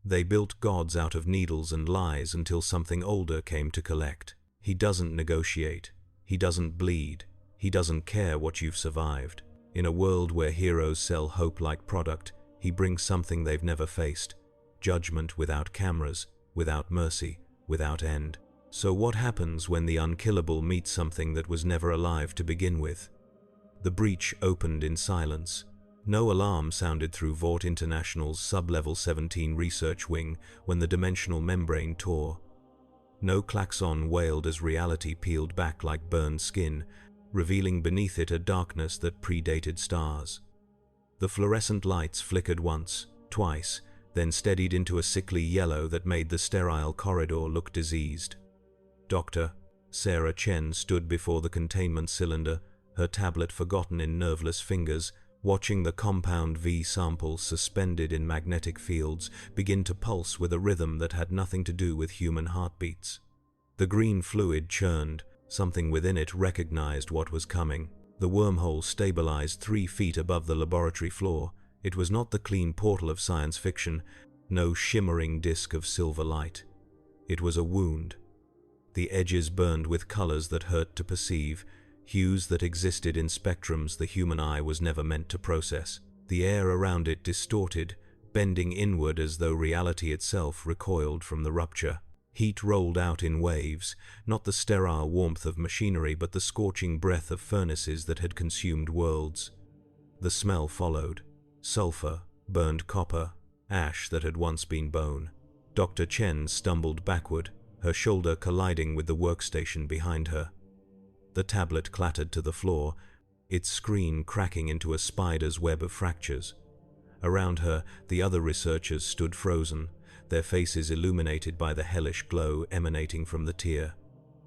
They built gods out of needles and lies until something older came to collect. He doesn't negotiate. He doesn't bleed. He doesn't care what you've survived. In a world where heroes sell hope like product, he brings something they've never faced. Judgment without cameras, without mercy, without end. So what happens when the unkillable meets something that was never alive to begin with? The breach opened in silence. No alarm sounded through Vought International's Sub-Level 17 research wing when the dimensional membrane tore. No klaxon wailed as reality peeled back like burned skin, revealing beneath it a darkness that predated stars. The fluorescent lights flickered once, twice, then steadied into a sickly yellow that made the sterile corridor look diseased. Dr. Sarah Chen stood before the containment cylinder, her tablet forgotten in nerveless fingers, watching the compound V sample suspended in magnetic fields begin to pulse with a rhythm that had nothing to do with human heartbeats. The green fluid churned. Something within it recognized what was coming. The wormhole stabilized 3 feet above the laboratory floor. It was not the clean portal of science fiction, no shimmering disk of silver light. It was a wound. The edges burned with colors that hurt to perceive, hues that existed in spectrums the human eye was never meant to process. The air around it distorted, bending inward as though reality itself recoiled from the rupture. Heat rolled out in waves, not the sterile warmth of machinery but the scorching breath of furnaces that had consumed worlds. The smell followed. Sulfur, burned copper, ash that had once been bone. Dr. Chen stumbled backward, her shoulder colliding with the workstation behind her. The tablet clattered to the floor, its screen cracking into a spider's web of fractures. Around her, the other researchers stood frozen, their faces illuminated by the hellish glow emanating from the tier.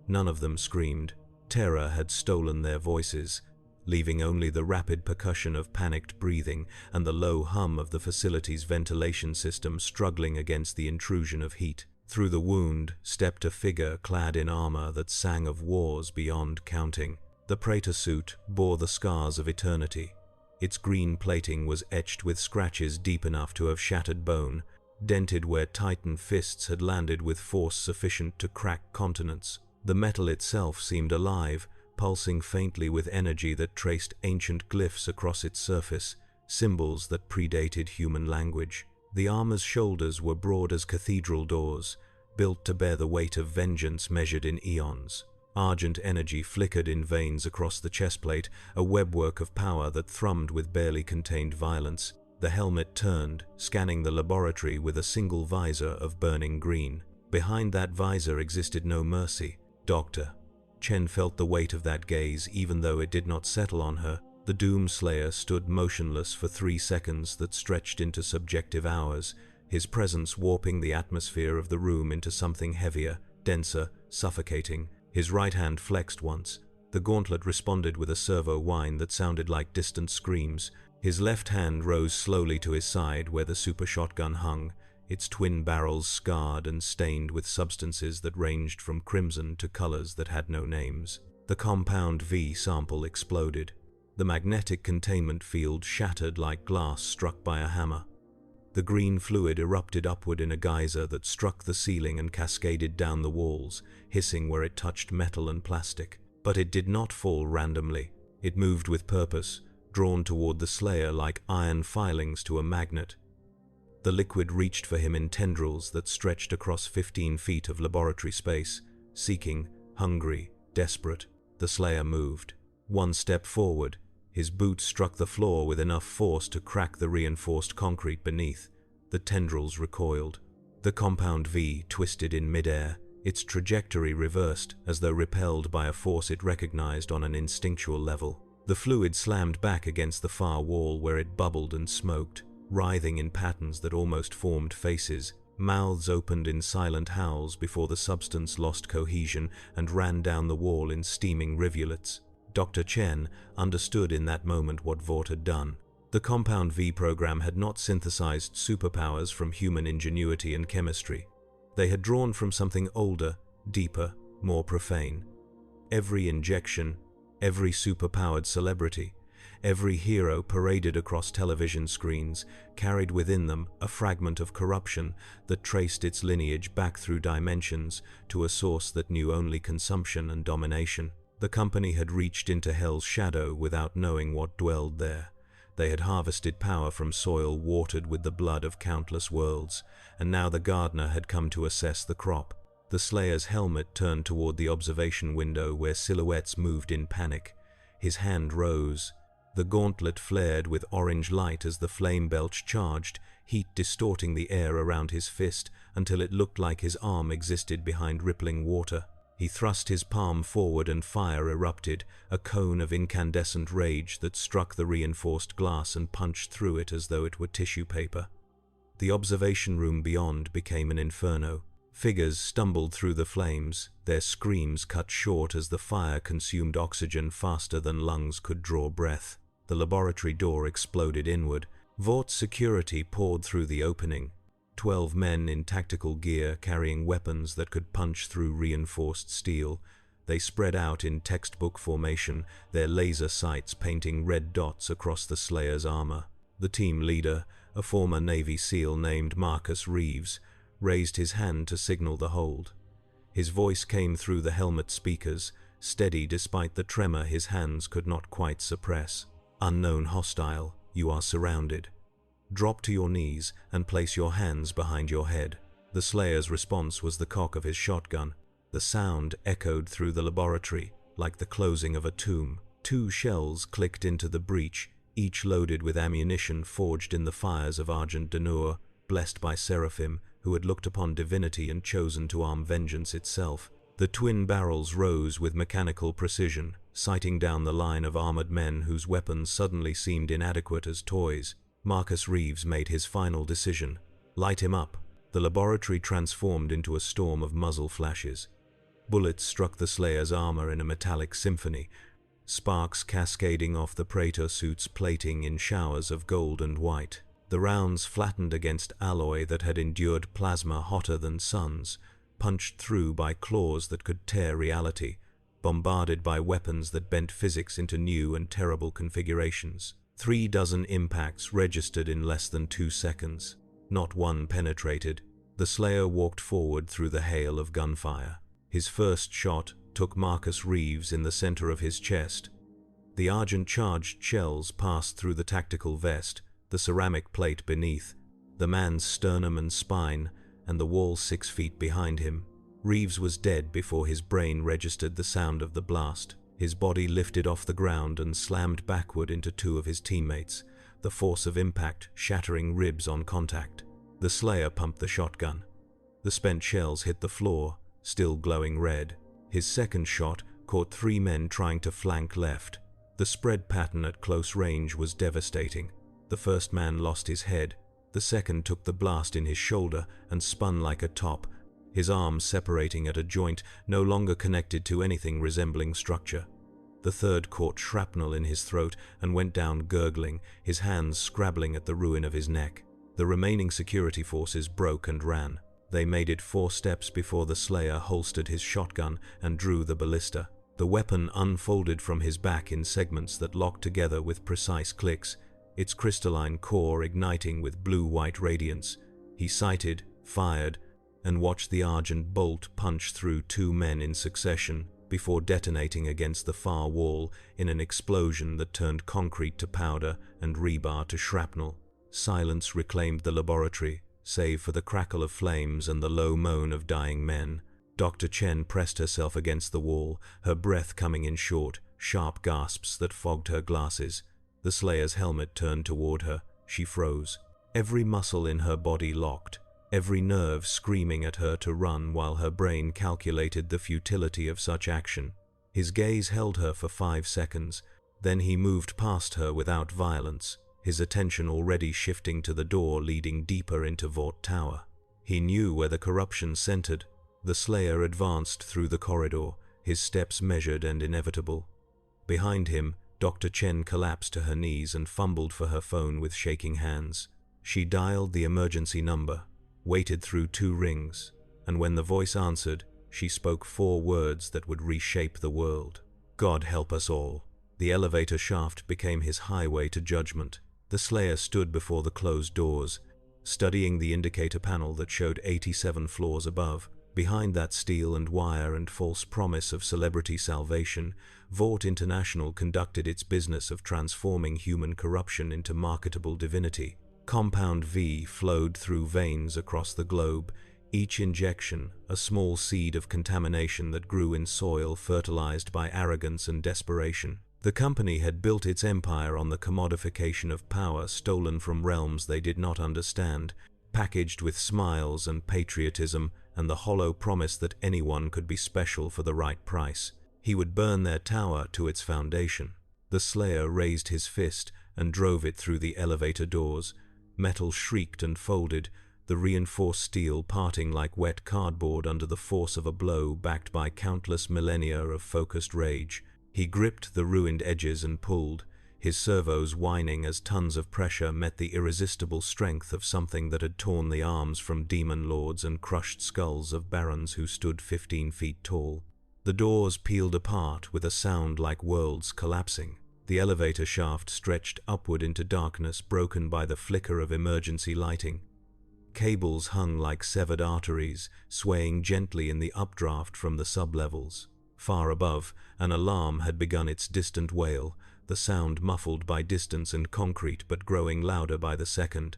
None of them screamed. Terror had stolen their voices, leaving only the rapid percussion of panicked breathing and the low hum of the facility's ventilation system struggling against the intrusion of heat. Through the wound stepped a figure clad in armor that sang of wars beyond counting. The praetor suit bore the scars of eternity. Its green plating was etched with scratches deep enough to have shattered bone, dented where titan fists had landed with force sufficient to crack continents. The metal itself seemed alive, pulsing faintly with energy that traced ancient glyphs across its surface, symbols that predated human language. The armor's shoulders were broad as cathedral doors, built to bear the weight of vengeance measured in eons. Argent energy flickered in veins across the chestplate, a webwork of power that thrummed with barely contained violence. The helmet turned, scanning the laboratory with a single visor of burning green. Behind that visor existed no mercy. Dr. Chen felt the weight of that gaze even though it did not settle on her. The Doomslayer stood motionless for 3 seconds that stretched into subjective hours, his presence warping the atmosphere of the room into something heavier, denser, suffocating. His right hand flexed once. The gauntlet responded with a servo whine that sounded like distant screams. His left hand rose slowly to his side where the super shotgun hung, its twin barrels scarred and stained with substances that ranged from crimson to colors that had no names. The compound V sample exploded. The magnetic containment field shattered like glass struck by a hammer. The green fluid erupted upward in a geyser that struck the ceiling and cascaded down the walls, hissing where it touched metal and plastic. But it did not fall randomly. It moved with purpose, drawn toward the Slayer like iron filings to a magnet. The liquid reached for him in tendrils that stretched across 15 feet of laboratory space, seeking, hungry, desperate. The Slayer moved. 1 step forward. His boot struck the floor with enough force to crack the reinforced concrete beneath. The tendrils recoiled. The compound V twisted in midair, its trajectory reversed as though repelled by a force it recognized on an instinctual level. The fluid slammed back against the far wall where it bubbled and smoked, writhing in patterns that almost formed faces. Mouths opened in silent howls before the substance lost cohesion and ran down the wall in steaming rivulets. Dr. Chen understood in that moment what Vought had done. The Compound V program had not synthesized superpowers from human ingenuity and chemistry. They had drawn from something older, deeper, more profane. Every injection, every superpowered celebrity, Every hero paraded across television screens carried within them a fragment of corruption that traced its lineage back through dimensions to a source that knew only consumption and domination. The company had reached into Hell's shadow without knowing what dwelled there. They had harvested power from soil watered with the blood of countless worlds, and now the gardener had come to assess the crop. The Slayer's helmet turned toward the observation window where silhouettes moved in panic. His hand rose. The gauntlet flared with orange light as the flame belch charged, heat distorting the air around his fist until it looked like his arm existed behind rippling water. He thrust his palm forward and fire erupted, a cone of incandescent rage that struck the reinforced glass and punched through it as though it were tissue paper. The observation room beyond became an inferno. Figures stumbled through the flames, their screams cut short as the fire consumed oxygen faster than lungs could draw breath. The laboratory door exploded inward. Vort's security poured through the opening. 12 men in tactical gear carrying weapons that could punch through reinforced steel. They spread out in textbook formation, their laser sights painting red dots across the Slayer's armor. The team leader, a former Navy SEAL named Marcus Reeves, raised his hand to signal the hold. His voice came through the helmet speakers, steady despite the tremor his hands could not quite suppress. "Unknown hostile, you are surrounded. Drop to your knees and place your hands behind your head." The Slayer's response was the cock of his shotgun. The sound echoed through the laboratory like the closing of a tomb. 2 shells clicked into the breach, each loaded with ammunition forged in the fires of Argent Danur, blessed by Seraphim, who had looked upon divinity and chosen to arm vengeance itself. The twin barrels rose with mechanical precision, sighting down the line of armored men whose weapons suddenly seemed inadequate as toys. Marcus Reeves made his final decision. Light him up. The laboratory transformed into a storm of muzzle flashes. Bullets struck the Slayer's armor in a metallic symphony, sparks cascading off the Praetor suit's plating in showers of gold and white. The rounds flattened against alloy that had endured plasma hotter than suns, punched through by claws that could tear reality, bombarded by weapons that bent physics into new and terrible configurations. 3 dozen impacts registered in less than 2 seconds. Not one penetrated. The Slayer walked forward through the hail of gunfire. His first shot took Marcus Reeves in the center of his chest. The Argent-charged shells passed through the tactical vest, the ceramic plate beneath, the man's sternum and spine, and the wall 6 feet behind him. Reeves was dead before his brain registered the sound of the blast. His body lifted off the ground and slammed backward into 2 of his teammates, the force of impact shattering ribs on contact. The Slayer pumped the shotgun. The spent shells hit the floor, still glowing red. His second shot caught 3 men trying to flank left. The spread pattern at close range was devastating. The first man lost his head. The second took the blast in his shoulder and spun like a top, his arms separating at a joint no longer connected to anything resembling structure. The third caught shrapnel in his throat and went down gurgling, his hands scrabbling at the ruin of his neck. The remaining security forces broke and ran. They made it 4 steps before the Slayer holstered his shotgun and drew the ballista. The weapon unfolded from his back in segments that locked together with precise clicks, its crystalline core igniting with blue-white radiance. He sighted, fired, and watched the Argent bolt punch through 2 men in succession before detonating against the far wall in an explosion that turned concrete to powder and rebar to shrapnel. Silence reclaimed the laboratory, save for the crackle of flames and the low moan of dying men. Dr. Chen pressed herself against the wall, her breath coming in short, sharp gasps that fogged her glasses. The Slayer's helmet turned toward her. She froze. Every muscle in her body locked, every nerve screaming at her to run while her brain calculated the futility of such action. His gaze held her for 5 seconds, then he moved past her without violence, his attention already shifting to the door leading deeper into Vought Tower. He knew where the corruption centered. The Slayer advanced through the corridor, his steps measured and inevitable. Behind him, Dr. Chen collapsed to her knees and fumbled for her phone with shaking hands. She dialed the emergency number, waited through 2 rings, and when the voice answered, she spoke 4 words that would reshape the world. God help us all. The elevator shaft became his highway to judgment. The Slayer stood before the closed doors, studying the indicator panel that showed 87 floors above. Behind that steel and wire and false promise of celebrity salvation, Vought International conducted its business of transforming human corruption into marketable divinity. Compound V flowed through veins across the globe, each injection a small seed of contamination that grew in soil fertilized by arrogance and desperation. The company had built its empire on the commodification of power stolen from realms they did not understand, packaged with smiles and patriotism and the hollow promise that anyone could be special for the right price. He would burn their tower to its foundation. The Slayer raised his fist and drove it through the elevator doors. Metal shrieked and folded, the reinforced steel parting like wet cardboard under the force of a blow backed by countless millennia of focused rage. He gripped the ruined edges and pulled, his servos whining as tons of pressure met the irresistible strength of something that had torn the arms from demon lords and crushed skulls of barons who stood 15 feet tall. The doors peeled apart with a sound like worlds collapsing. The elevator shaft stretched upward into darkness broken by the flicker of emergency lighting. Cables hung like severed arteries, swaying gently in the updraft from the sublevels. Far above, an alarm had begun its distant wail, the sound muffled by distance and concrete but growing louder by the second.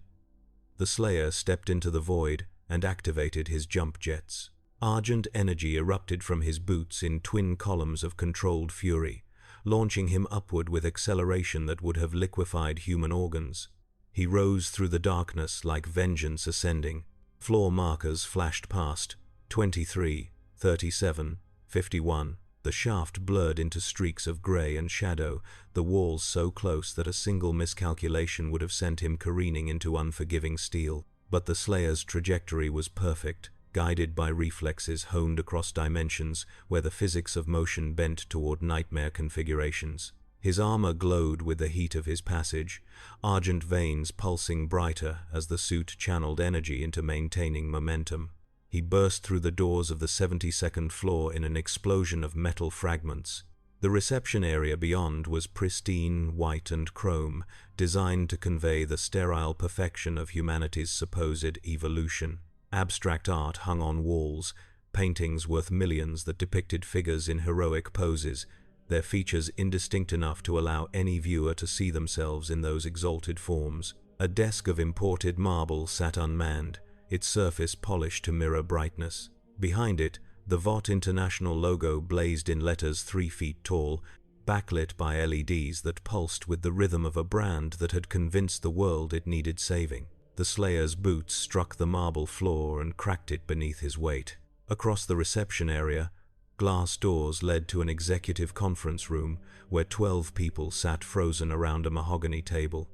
The Slayer stepped into the void and activated his jump jets. Argent energy erupted from his boots in twin columns of controlled fury, launching him upward with acceleration that would have liquefied human organs. He rose through the darkness like vengeance ascending. Floor markers flashed past, 23, 37, 51. The shaft blurred into streaks of gray and shadow, the walls so close that a single miscalculation would have sent him careening into unforgiving steel. But the Slayer's trajectory was perfect, guided by reflexes honed across dimensions where the physics of motion bent toward nightmare configurations. His armor glowed with the heat of his passage, argent veins pulsing brighter as the suit channeled energy into maintaining momentum. He burst through the doors of the 72nd floor in an explosion of metal fragments. The reception area beyond was pristine, white and chrome, designed to convey the sterile perfection of humanity's supposed evolution. Abstract art hung on walls, paintings worth millions that depicted figures in heroic poses, their features indistinct enough to allow any viewer to see themselves in those exalted forms. A desk of imported marble sat unmanned, its surface polished to mirror brightness. Behind it, the Vought International logo blazed in letters 3 feet tall, backlit by LEDs that pulsed with the rhythm of a brand that had convinced the world it needed saving. The Slayer's boots struck the marble floor and cracked it beneath his weight. Across the reception area, glass doors led to an executive conference room where 12 people sat frozen around a mahogany table.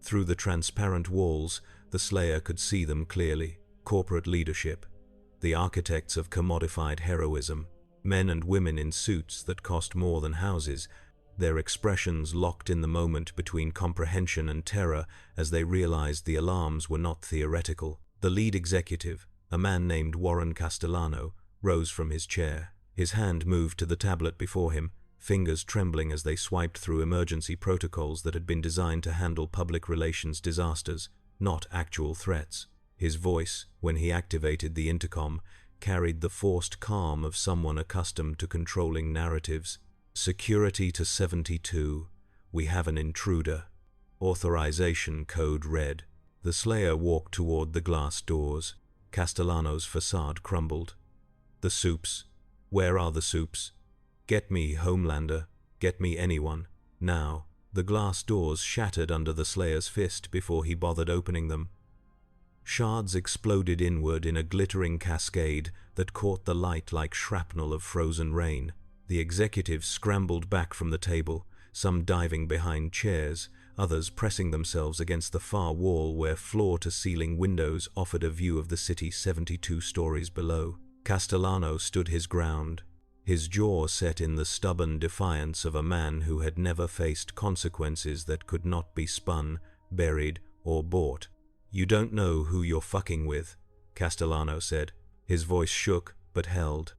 Through the transparent walls, the Slayer could see them clearly. Corporate leadership, the architects of commodified heroism, men and women in suits that cost more than houses, their expressions locked in the moment between comprehension and terror as they realized the alarms were not theoretical. The lead executive, a man named Warren Castellano, rose from his chair. His hand moved to the tablet before him, fingers trembling as they swiped through emergency protocols that had been designed to handle public relations disasters, not actual threats. His voice, when he activated the intercom, carried the forced calm of someone accustomed to controlling narratives. Security to 72. We have an intruder. Authorization code red. The Slayer walked toward the glass doors. Castellano's facade crumbled. The soups. Where are the soups? Get me, Homelander. Get me anyone. Now. The glass doors shattered under the Slayer's fist before he bothered opening them. Shards exploded inward in a glittering cascade that caught the light like shrapnel of frozen rain. The executives scrambled back from the table, some diving behind chairs, others pressing themselves against the far wall where floor-to-ceiling windows offered a view of the city 72 stories below. Castellano stood his ground, his jaw set in the stubborn defiance of a man who had never faced consequences that could not be spun, buried, or bought. "You don't know who you're fucking with," Castellano said. His voice shook, but held.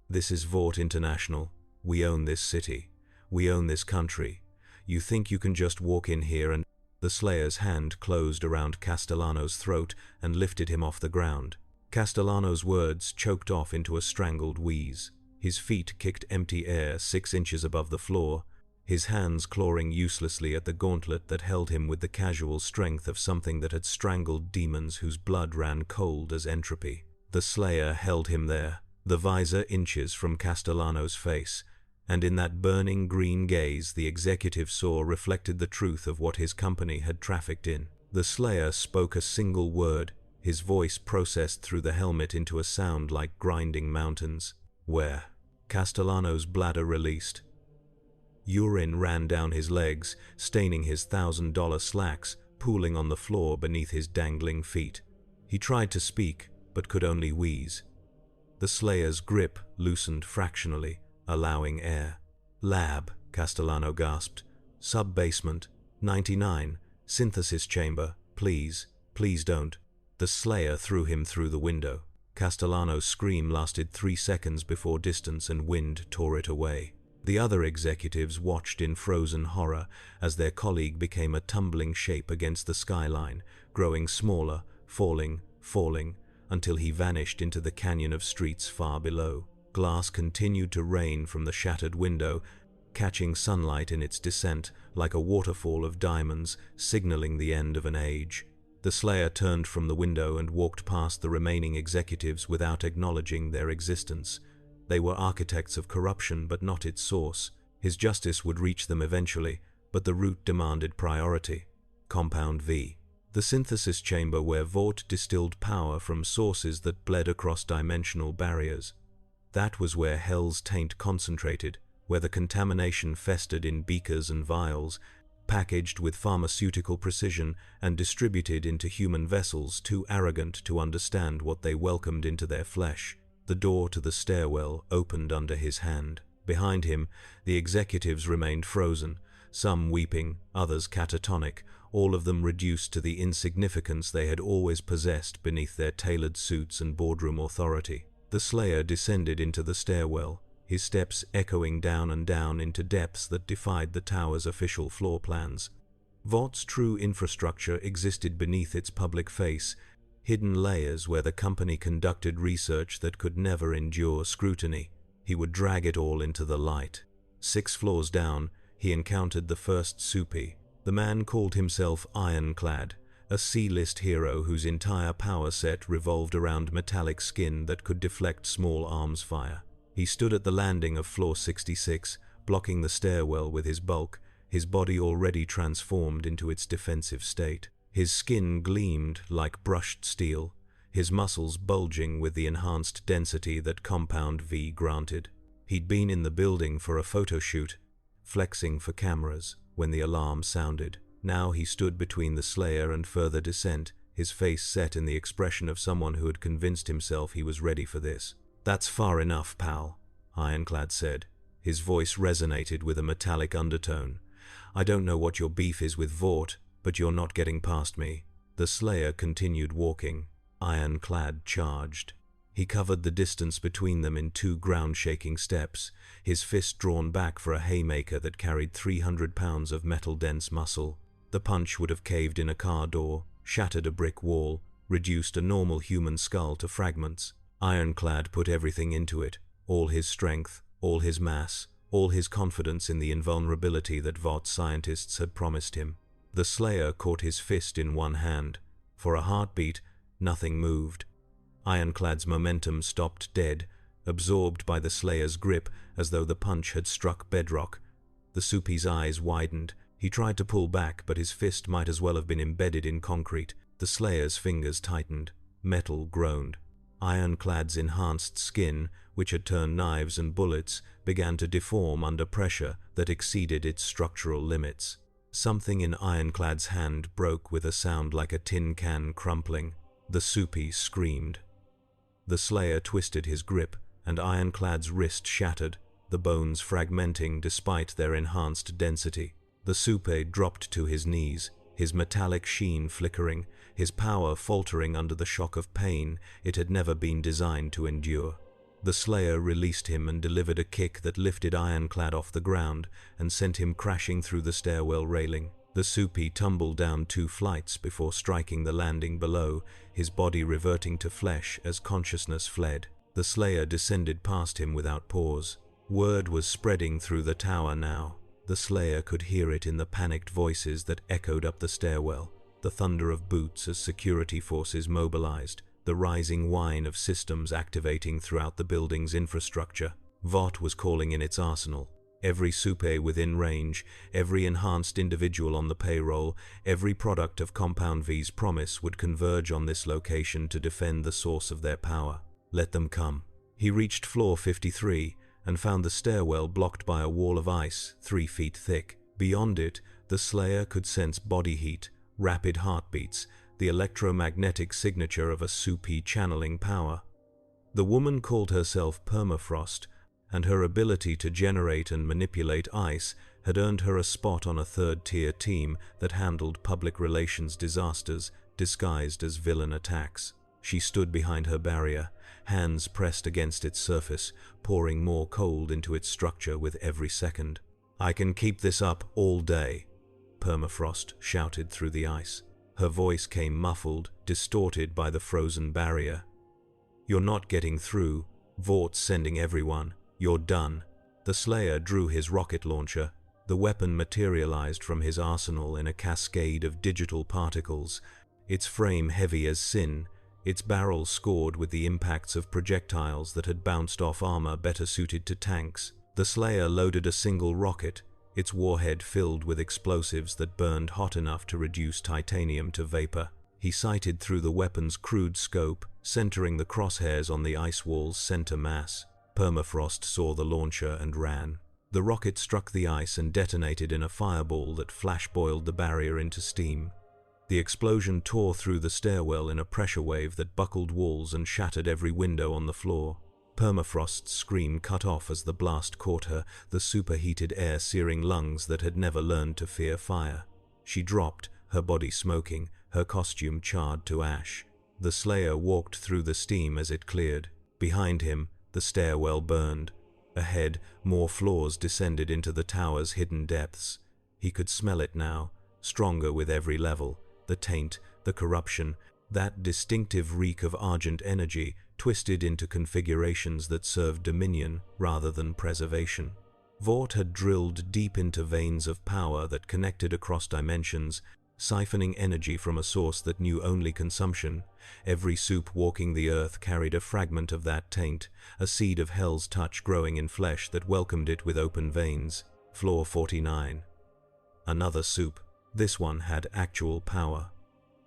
"This is Vought International. We own this city. We own this country. You think you can just walk in here and... The Slayer's hand closed around Castellano's throat and lifted him off the ground. Castellano's words choked off into a strangled wheeze. His feet kicked empty air 6 inches above the floor, his hands clawing uselessly at the gauntlet that held him with the casual strength of something that had strangled demons whose blood ran cold as entropy. The Slayer held him there, the visor inches from Castellano's face, and in that burning green gaze the executive saw reflected the truth of what his company had trafficked in. The Slayer spoke a single word, his voice processed through the helmet into a sound like grinding mountains. Where? Castellano's bladder released. Urine ran down his legs, staining his $1,000 slacks, pooling on the floor beneath his dangling feet. He tried to speak, but could only wheeze. The Slayer's grip loosened fractionally, allowing air. Lab, Castellano gasped. Sub-basement, 99, synthesis chamber, please, please don't. The Slayer threw him through the window. Castellano's scream lasted 3 seconds before distance and wind tore it away. The other executives watched in frozen horror as their colleague became a tumbling shape against the skyline, growing smaller, falling, until he vanished into the canyon of streets far below. Glass continued to rain from the shattered window, catching sunlight in its descent like a waterfall of diamonds, signaling the end of an age. The Slayer turned from the window and walked past the remaining executives without acknowledging their existence. They were architects of corruption, but not its source. His justice would reach them eventually, but the route demanded priority. Compound V. The synthesis chamber where Vought distilled power from sources that bled across dimensional barriers. That was where Hell's taint concentrated, where the contamination festered in beakers and vials, packaged with pharmaceutical precision and distributed into human vessels too arrogant to understand what they welcomed into their flesh. The door to the stairwell opened under his hand. Behind him, the executives remained frozen, some weeping, others catatonic, all of them reduced to the insignificance they had always possessed beneath their tailored suits and boardroom authority. The Slayer descended into the stairwell, his steps echoing down and down into depths that defied the tower's official floor plans. Vought's true infrastructure existed beneath its public face, hidden layers where the company conducted research that could never endure scrutiny. He would drag it all into the light. 6 floors down, he encountered the first Supi. The man called himself Ironclad, a C-list hero whose entire power set revolved around metallic skin that could deflect small arms fire. He stood at the landing of floor 66, blocking the stairwell with his bulk, his body already transformed into its defensive state. His skin gleamed like brushed steel, his muscles bulging with the enhanced density that Compound V granted. He'd been in the building for a photo shoot, flexing for cameras, when the alarm sounded. Now he stood between the Slayer and further descent, his face set in the expression of someone who had convinced himself he was ready for this. "That's far enough, pal," Ironclad said. His voice resonated with a metallic undertone. "I don't know what your beef is with Vought, but you're not getting past me." The Slayer continued walking. Ironclad charged. He covered the distance between them in 2 ground-shaking steps, his fist drawn back for a haymaker that carried 300 pounds of metal-dense muscle. The punch would have caved in a car door, shattered a brick wall, reduced a normal human skull to fragments. Ironclad put everything into it, all his strength, all his mass, all his confidence in the invulnerability that Vought scientists had promised him. The Slayer caught his fist in one hand. For a heartbeat, nothing moved. Ironclad's momentum stopped dead, absorbed by the Slayer's grip as though the punch had struck bedrock. The Supi's eyes widened. He tried to pull back, but his fist might as well have been embedded in concrete. The Slayer's fingers tightened. Metal groaned. Ironclad's enhanced skin, which had turned knives and bullets, began to deform under pressure that exceeded its structural limits. Something in Ironclad's hand broke with a sound like a tin can crumpling. The Supi screamed. The Slayer twisted his grip, and Ironclad's wrist shattered, the bones fragmenting despite their enhanced density. The Supi dropped to his knees, his metallic sheen flickering, his power faltering under the shock of pain it had never been designed to endure. The Slayer released him and delivered a kick that lifted Ironclad off the ground and sent him crashing through the stairwell railing. The Supi tumbled down 2 flights before striking the landing below, his body reverting to flesh as consciousness fled. The Slayer descended past him without pause. Word was spreading through the tower now. The Slayer could hear it in the panicked voices that echoed up the stairwell, the thunder of boots as security forces mobilized, the rising whine of systems activating throughout the building's infrastructure. Vought was calling in its arsenal. Every Supe within range, every enhanced individual on the payroll, every product of Compound V's promise would converge on this location to defend the source of their power. Let them come. He reached floor 53 and found the stairwell blocked by a wall of ice 3 feet thick. Beyond it, the Slayer could sense body heat, rapid heartbeats, the electromagnetic signature of a Supi channeling power. The woman called herself Permafrost, and her ability to generate and manipulate ice had earned her a spot on a 3rd-tier team that handled public relations disasters disguised as villain attacks. She stood behind her barrier, hands pressed against its surface, pouring more cold into its structure with every second. "I can keep this up all day," Permafrost shouted through the ice. Her voice came muffled, distorted by the frozen barrier. "You're not getting through. Vaught's sending everyone. You're done." The Slayer drew his rocket launcher. The weapon materialized from his arsenal in a cascade of digital particles, its frame heavy as sin, its barrel scored with the impacts of projectiles that had bounced off armor better suited to tanks. The Slayer loaded a single rocket, its warhead filled with explosives that burned hot enough to reduce titanium to vapor. He sighted through the weapon's crude scope, centering the crosshairs on the ice wall's center mass. Permafrost saw the launcher and ran. The rocket struck the ice and detonated in a fireball that flash-boiled the barrier into steam. The explosion tore through the stairwell in a pressure wave that buckled walls and shattered every window on the floor. Permafrost's scream cut off as the blast caught her, the superheated air searing lungs that had never learned to fear fire. She dropped, her body smoking, her costume charred to ash. The Slayer walked through the steam as it cleared. Behind him, the stairwell burned. Ahead, more floors descended into the tower's hidden depths. He could smell it now, stronger with every level. The taint, the corruption, that distinctive reek of argent energy twisted into configurations that served dominion rather than preservation. Vought had drilled deep into veins of power that connected across dimensions, siphoning energy from a source that knew only consumption. Every soup walking the earth carried a fragment of that taint, a seed of hell's touch growing in flesh that welcomed it with open veins. Floor 49. Another soup. This one had actual power.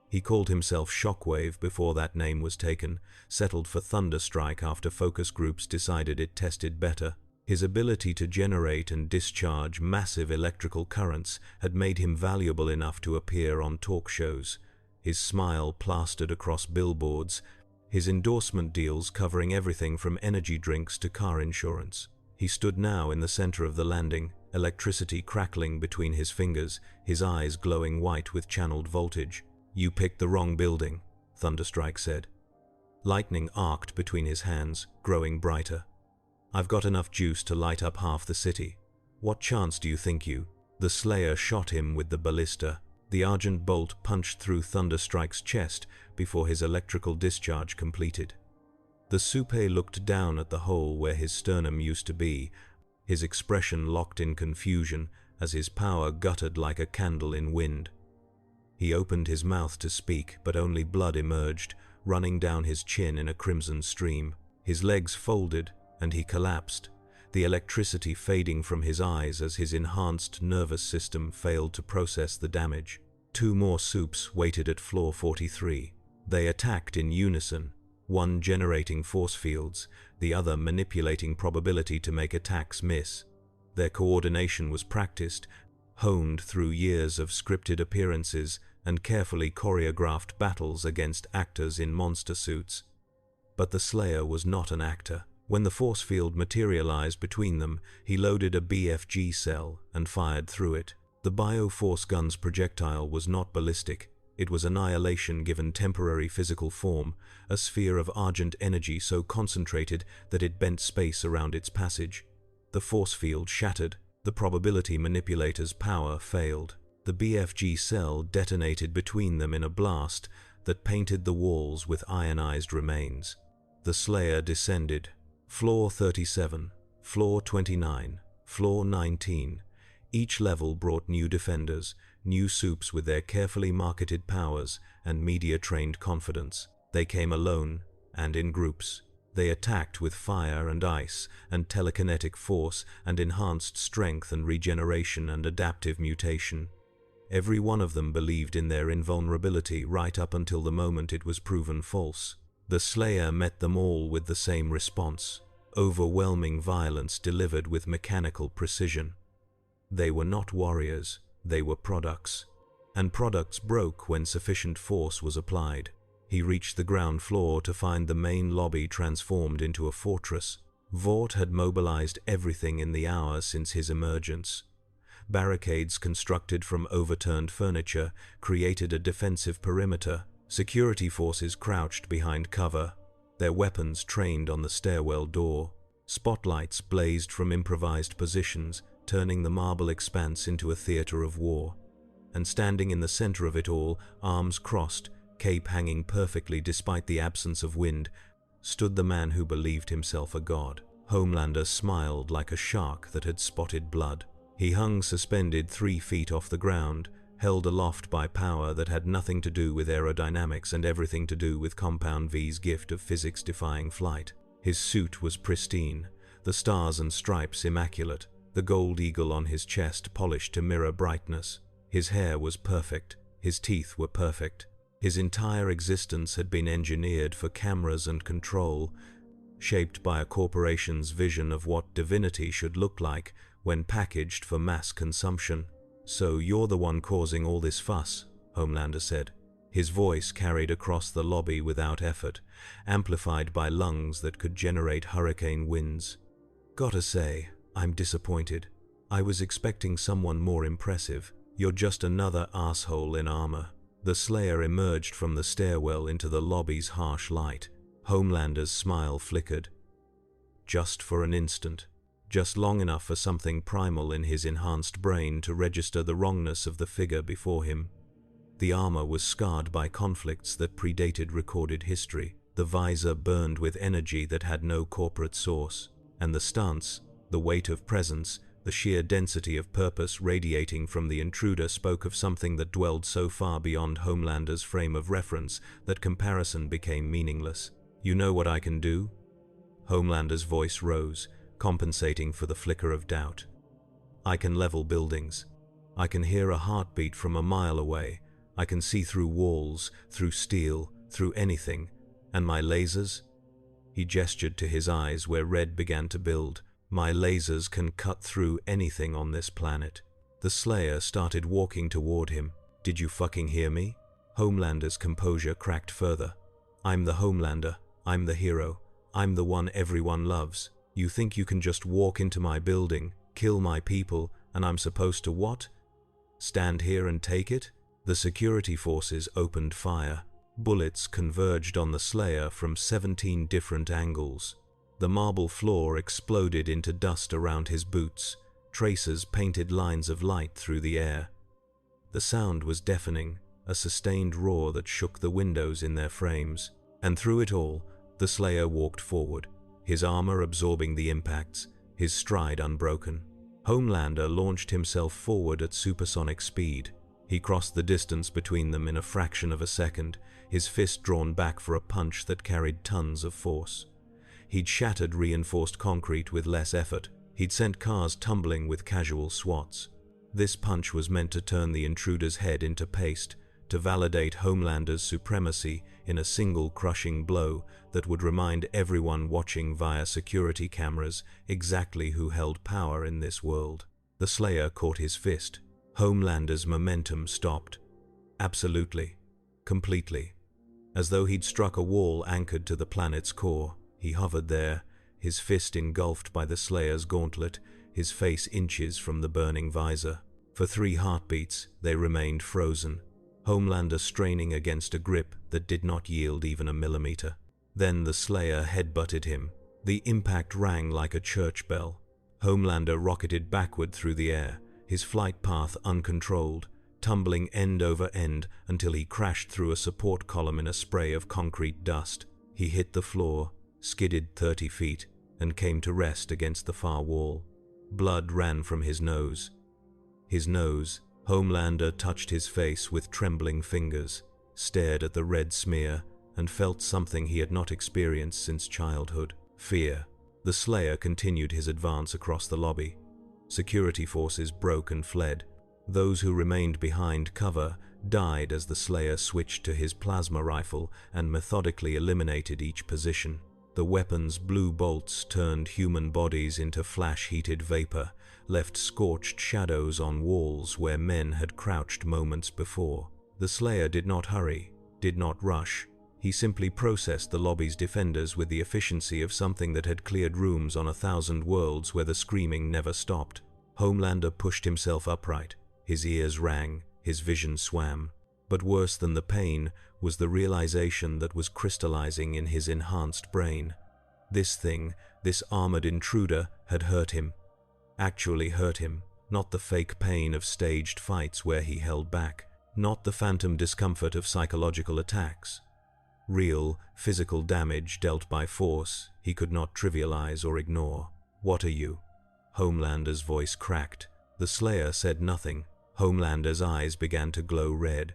He called himself Shockwave before that name was taken, settled for Thunderstrike after focus groups decided it tested better. His ability to generate and discharge massive electrical currents had made him valuable enough to appear on talk shows, his smile plastered across billboards, his endorsement deals covering everything from energy drinks to car insurance. He stood now in the center of the landing, electricity crackling between his fingers, his eyes glowing white with channeled voltage. "You picked the wrong building," Thunderstrike said. Lightning arced between his hands, growing brighter. "I've got enough juice to light up half the city. What chance do you think you?" The Slayer shot him with the ballista. The argent bolt punched through Thunderstrike's chest before his electrical discharge completed. The Supe looked down at the hole where his sternum used to be, his expression locked in confusion as his power guttered like a candle in wind. He opened his mouth to speak, but only blood emerged, running down his chin in a crimson stream. His legs folded, and he collapsed, the electricity fading from his eyes as his enhanced nervous system failed to process the damage. 2 more soups waited at floor 43. They attacked in unison, one generating force fields, the other manipulating probability to make attacks miss. Their coordination was practiced, honed through years of scripted appearances and carefully choreographed battles against actors in monster suits. But the Slayer was not an actor. When the force field materialized between them, he loaded a BFG cell and fired through it. The Bioforce gun's projectile was not ballistic. It was annihilation given temporary physical form, a sphere of argent energy so concentrated that it bent space around its passage. The force field shattered. The probability manipulator's power failed. The BFG cell detonated between them in a blast that painted the walls with ionized remains. The Slayer descended. Floor 37, Floor 29, Floor 19. Each level brought new defenders, new soups with their carefully marketed powers and media-trained confidence. They came alone and in groups. They attacked with fire and ice and telekinetic force and enhanced strength and regeneration and adaptive mutation. Every one of them believed in their invulnerability right up until the moment it was proven false. The Slayer met them all with the same response: overwhelming violence delivered with mechanical precision. They were not warriors, they were products. And products broke when sufficient force was applied. He reached the ground floor to find the main lobby transformed into a fortress. Vought had mobilized everything in the hour since his emergence. Barricades constructed from overturned furniture created a defensive perimeter. Security forces crouched behind cover, their weapons trained on the stairwell door. Spotlights blazed from improvised positions, turning the marble expanse into a theater of war. And standing in the center of it all, arms crossed, cape hanging perfectly despite the absence of wind, stood the man who believed himself a god. Homelander smiled like a shark that had spotted blood. He hung suspended 3 feet off the ground, held aloft by power that had nothing to do with aerodynamics and everything to do with Compound V's gift of physics-defying flight. His suit was pristine, the stars and stripes immaculate, the gold eagle on his chest polished to mirror brightness. His hair was perfect, his teeth were perfect. His entire existence had been engineered for cameras and control, shaped by a corporation's vision of what divinity should look like when packaged for mass consumption. "So you're the one causing all this fuss," Homelander said. His voice carried across the lobby without effort, amplified by lungs that could generate hurricane winds. "Gotta say, I'm disappointed. I was expecting someone more impressive. You're just another asshole in armor." The Slayer emerged from the stairwell into the lobby's harsh light. Homelander's smile flickered. Just for an instant. Just long enough for something primal in his enhanced brain to register the wrongness of the figure before him. The armor was scarred by conflicts that predated recorded history. The visor burned with energy that had no corporate source. And the stance, the weight of presence, the sheer density of purpose radiating from the intruder spoke of something that dwelled so far beyond Homelander's frame of reference that comparison became meaningless. "You know what I can do?" Homelander's voice rose, compensating for the flicker of doubt. "I can level buildings. I can hear a heartbeat from a mile away. I can see through walls, through steel, through anything. And my lasers?" He gestured to his eyes where red began to build. "My lasers can cut through anything on this planet." The Slayer started walking toward him. "Did you fucking hear me?" Homelander's composure cracked further. "I'm the Homelander. I'm the hero. I'm the one everyone loves. You think you can just walk into my building, kill my people, and I'm supposed to what? Stand here and take it?" The security forces opened fire. Bullets converged on the Slayer from 17 different angles. The marble floor exploded into dust around his boots. Tracers painted lines of light through the air. The sound was deafening, a sustained roar that shook the windows in their frames. And through it all, the Slayer walked forward, his armor absorbing the impacts, his stride unbroken. Homelander launched himself forward at supersonic speed. He crossed the distance between them in a fraction of a second, his fist drawn back for a punch that carried tons of force. He'd shattered reinforced concrete with less effort. He'd sent cars tumbling with casual swats. This punch was meant to turn the intruder's head into paste, to validate Homelander's supremacy in a single crushing blow that would remind everyone watching via security cameras exactly who held power in this world. The Slayer caught his fist. Homelander's momentum stopped. Absolutely. Completely. As though he'd struck a wall anchored to the planet's core. He hovered there, his fist engulfed by the Slayer's gauntlet, his face inches from the burning visor. For 3 heartbeats, they remained frozen. Homelander straining against a grip that did not yield even a millimeter. Then the Slayer headbutted him. The impact rang like a church bell. Homelander rocketed backward through the air, his flight path uncontrolled, tumbling end over end until he crashed through a support column in a spray of concrete dust. He hit the floor, skidded 30 feet, and came to rest against the far wall. Blood ran from his nose. Homelander touched his face with trembling fingers, stared at the red smear, and felt something he had not experienced since childhood: fear. The Slayer continued his advance across the lobby. Security forces broke and fled. Those who remained behind cover died as the Slayer switched to his plasma rifle and methodically eliminated each position. The weapon's blue bolts turned human bodies into flash-heated vapor, left scorched shadows on walls where men had crouched moments before. The Slayer did not hurry, did not rush. He simply processed the lobby's defenders with the efficiency of something that had cleared rooms on 1,000 worlds where the screaming never stopped. Homelander pushed himself upright. His ears rang, his vision swam. But worse than the pain was the realization that was crystallizing in his enhanced brain. This thing, this armored intruder, had hurt him. Actually hurt him, not the fake pain of staged fights where he held back, not the phantom discomfort of psychological attacks. Real, physical damage dealt by force he could not trivialize or ignore. "What are you?" Homelander's voice cracked. The Slayer said nothing. Homelander's eyes began to glow red.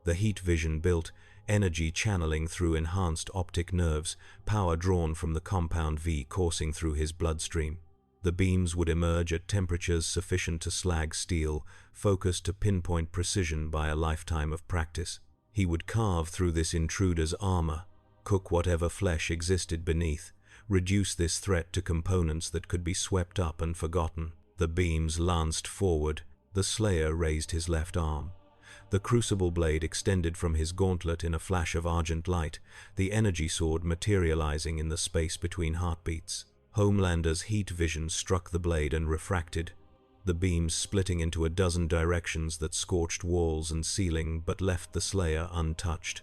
The heat vision built, energy channeling through enhanced optic nerves, power drawn from the compound V coursing through his bloodstream. The beams would emerge at temperatures sufficient to slag steel, focused to pinpoint precision by a lifetime of practice. He would carve through this intruder's armor, cook whatever flesh existed beneath, reduce this threat to components that could be swept up and forgotten. The beams lanced forward. The Slayer raised his left arm. The crucible blade extended from his gauntlet in a flash of argent light, the energy sword materializing in the space between heartbeats. Homelander's heat vision struck the blade and refracted, the beams splitting into a dozen directions that scorched walls and ceiling but left the Slayer untouched.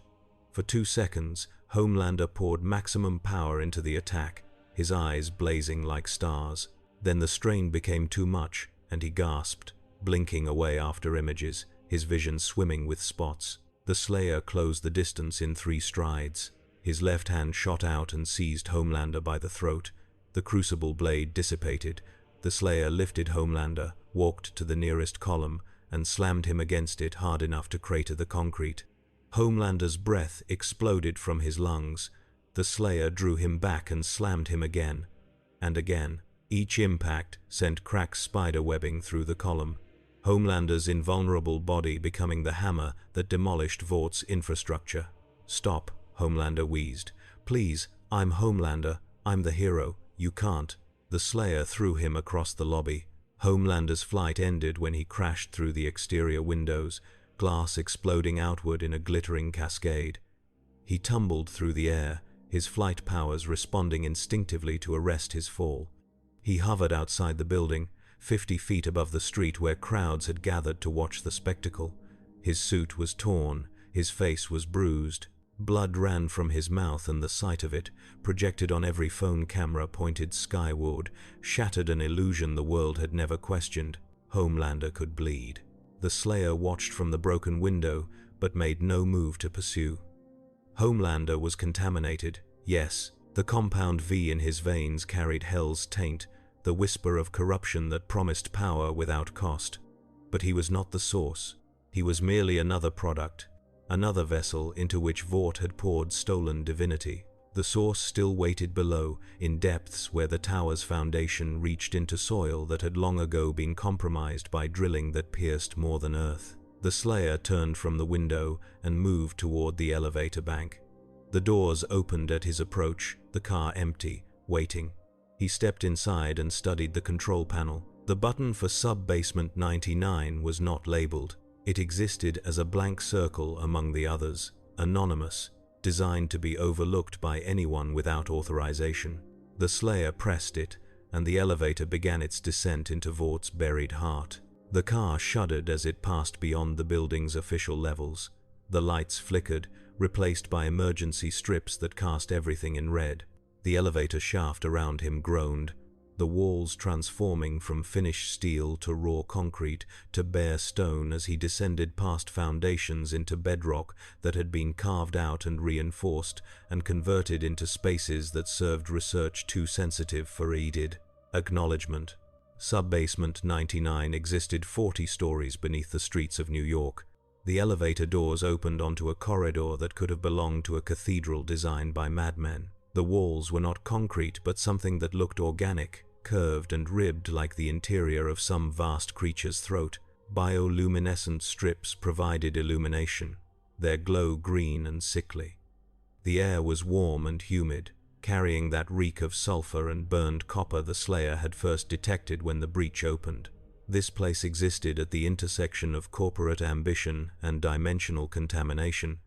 For 2 seconds, Homelander poured maximum power into the attack, his eyes blazing like stars. Then the strain became too much, and he gasped, blinking away after images, his vision swimming with spots. The Slayer closed the distance in 3 strides. His left hand shot out and seized Homelander by the throat. The crucible blade dissipated. The Slayer lifted Homelander, walked to the nearest column, and slammed him against it hard enough to crater the concrete. Homelander's breath exploded from his lungs. The Slayer drew him back and slammed him again, and again. Each impact sent cracked spider webbing through the column, Homelander's invulnerable body becoming the hammer that demolished Vort's infrastructure. "Stop," Homelander wheezed. "Please, I'm Homelander. I'm the hero. You can't." The Slayer threw him across the lobby. Homelander's flight ended when he crashed through the exterior windows, glass exploding outward in a glittering cascade. He tumbled through the air, his flight powers responding instinctively to arrest his fall. He hovered outside the building, 50 feet above the street where crowds had gathered to watch the spectacle. His suit was torn, his face was bruised. Blood ran from his mouth, and the sight of it, projected on every phone camera pointed skyward, shattered an illusion the world had never questioned. Homelander could bleed. The Slayer watched from the broken window, but made no move to pursue. Homelander was contaminated, yes. The compound V in his veins carried hell's taint, the whisper of corruption that promised power without cost. But he was not the source. He was merely another product, another vessel into which Vort had poured stolen divinity. The source still waited below, in depths where the tower's foundation reached into soil that had long ago been compromised by drilling that pierced more than earth. The Slayer turned from the window and moved toward the elevator bank. The doors opened at his approach, the car empty, waiting. He stepped inside and studied the control panel. The button for Sub-Basement 99 was not labeled. It existed as a blank circle among the others, anonymous, designed to be overlooked by anyone without authorization. The Slayer pressed it, and the elevator began its descent into Vort's buried heart. The car shuddered as it passed beyond the building's official levels. The lights flickered, replaced by emergency strips that cast everything in red. The elevator shaft around him groaned, the walls transforming from finished steel to raw concrete to bare stone as he descended past foundations into bedrock that had been carved out and reinforced and converted into spaces that served research too sensitive for aided acknowledgement. Subbasement 99 existed 40 stories beneath the streets of New York. The elevator doors opened onto a corridor that could have belonged to a cathedral designed by madmen. The walls were not concrete, but something that looked organic, curved and ribbed like the interior of some vast creature's throat. Bioluminescent strips provided illumination, their glow green and sickly. The air was warm and humid, carrying that reek of sulfur and burned copper the Slayer had first detected when the breach opened. This place existed at the intersection of corporate ambition and dimensional contamination,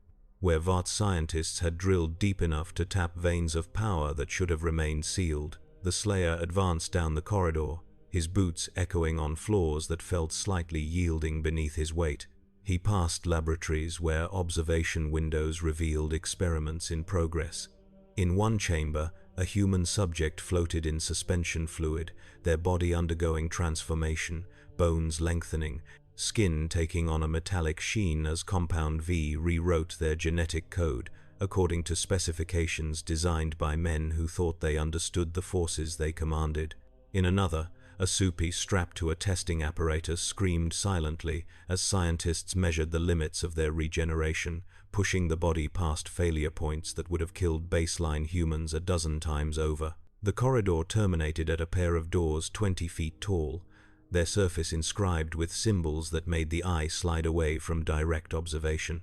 where Vought scientists had drilled deep enough to tap veins of power that should have remained sealed. The Slayer advanced down the corridor, his boots echoing on floors that felt slightly yielding beneath his weight. He passed laboratories where observation windows revealed experiments in progress. In one chamber, a human subject floated in suspension fluid, their body undergoing transformation, bones lengthening, skin taking on a metallic sheen as Compound V rewrote their genetic code, according to specifications designed by men who thought they understood the forces they commanded. In another, a Supi strapped to a testing apparatus screamed silently as scientists measured the limits of their regeneration, pushing the body past failure points that would have killed baseline humans a dozen times over. The corridor terminated at a pair of doors 20 feet tall, their surface inscribed with symbols that made the eye slide away from direct observation.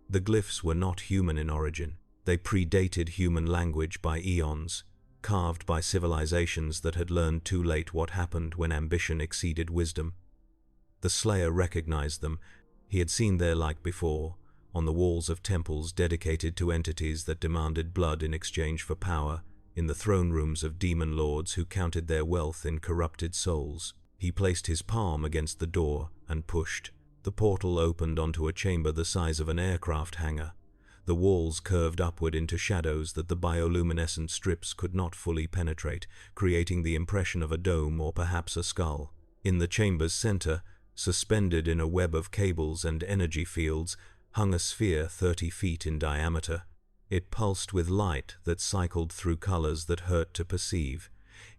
The glyphs were not human in origin. They predated human language by eons, carved by civilizations that had learned too late what happened when ambition exceeded wisdom. The Slayer recognized them. He had seen their like before, on the walls of temples dedicated to entities that demanded blood in exchange for power, in the throne rooms of demon lords who counted their wealth in corrupted souls. He placed his palm against the door and pushed. The portal opened onto a chamber the size of an aircraft hangar. The walls curved upward into shadows that the bioluminescent strips could not fully penetrate, creating the impression of a dome or perhaps a skull. In the chamber's center, suspended in a web of cables and energy fields, hung a sphere 30 feet in diameter. It pulsed with light that cycled through colors that hurt to perceive,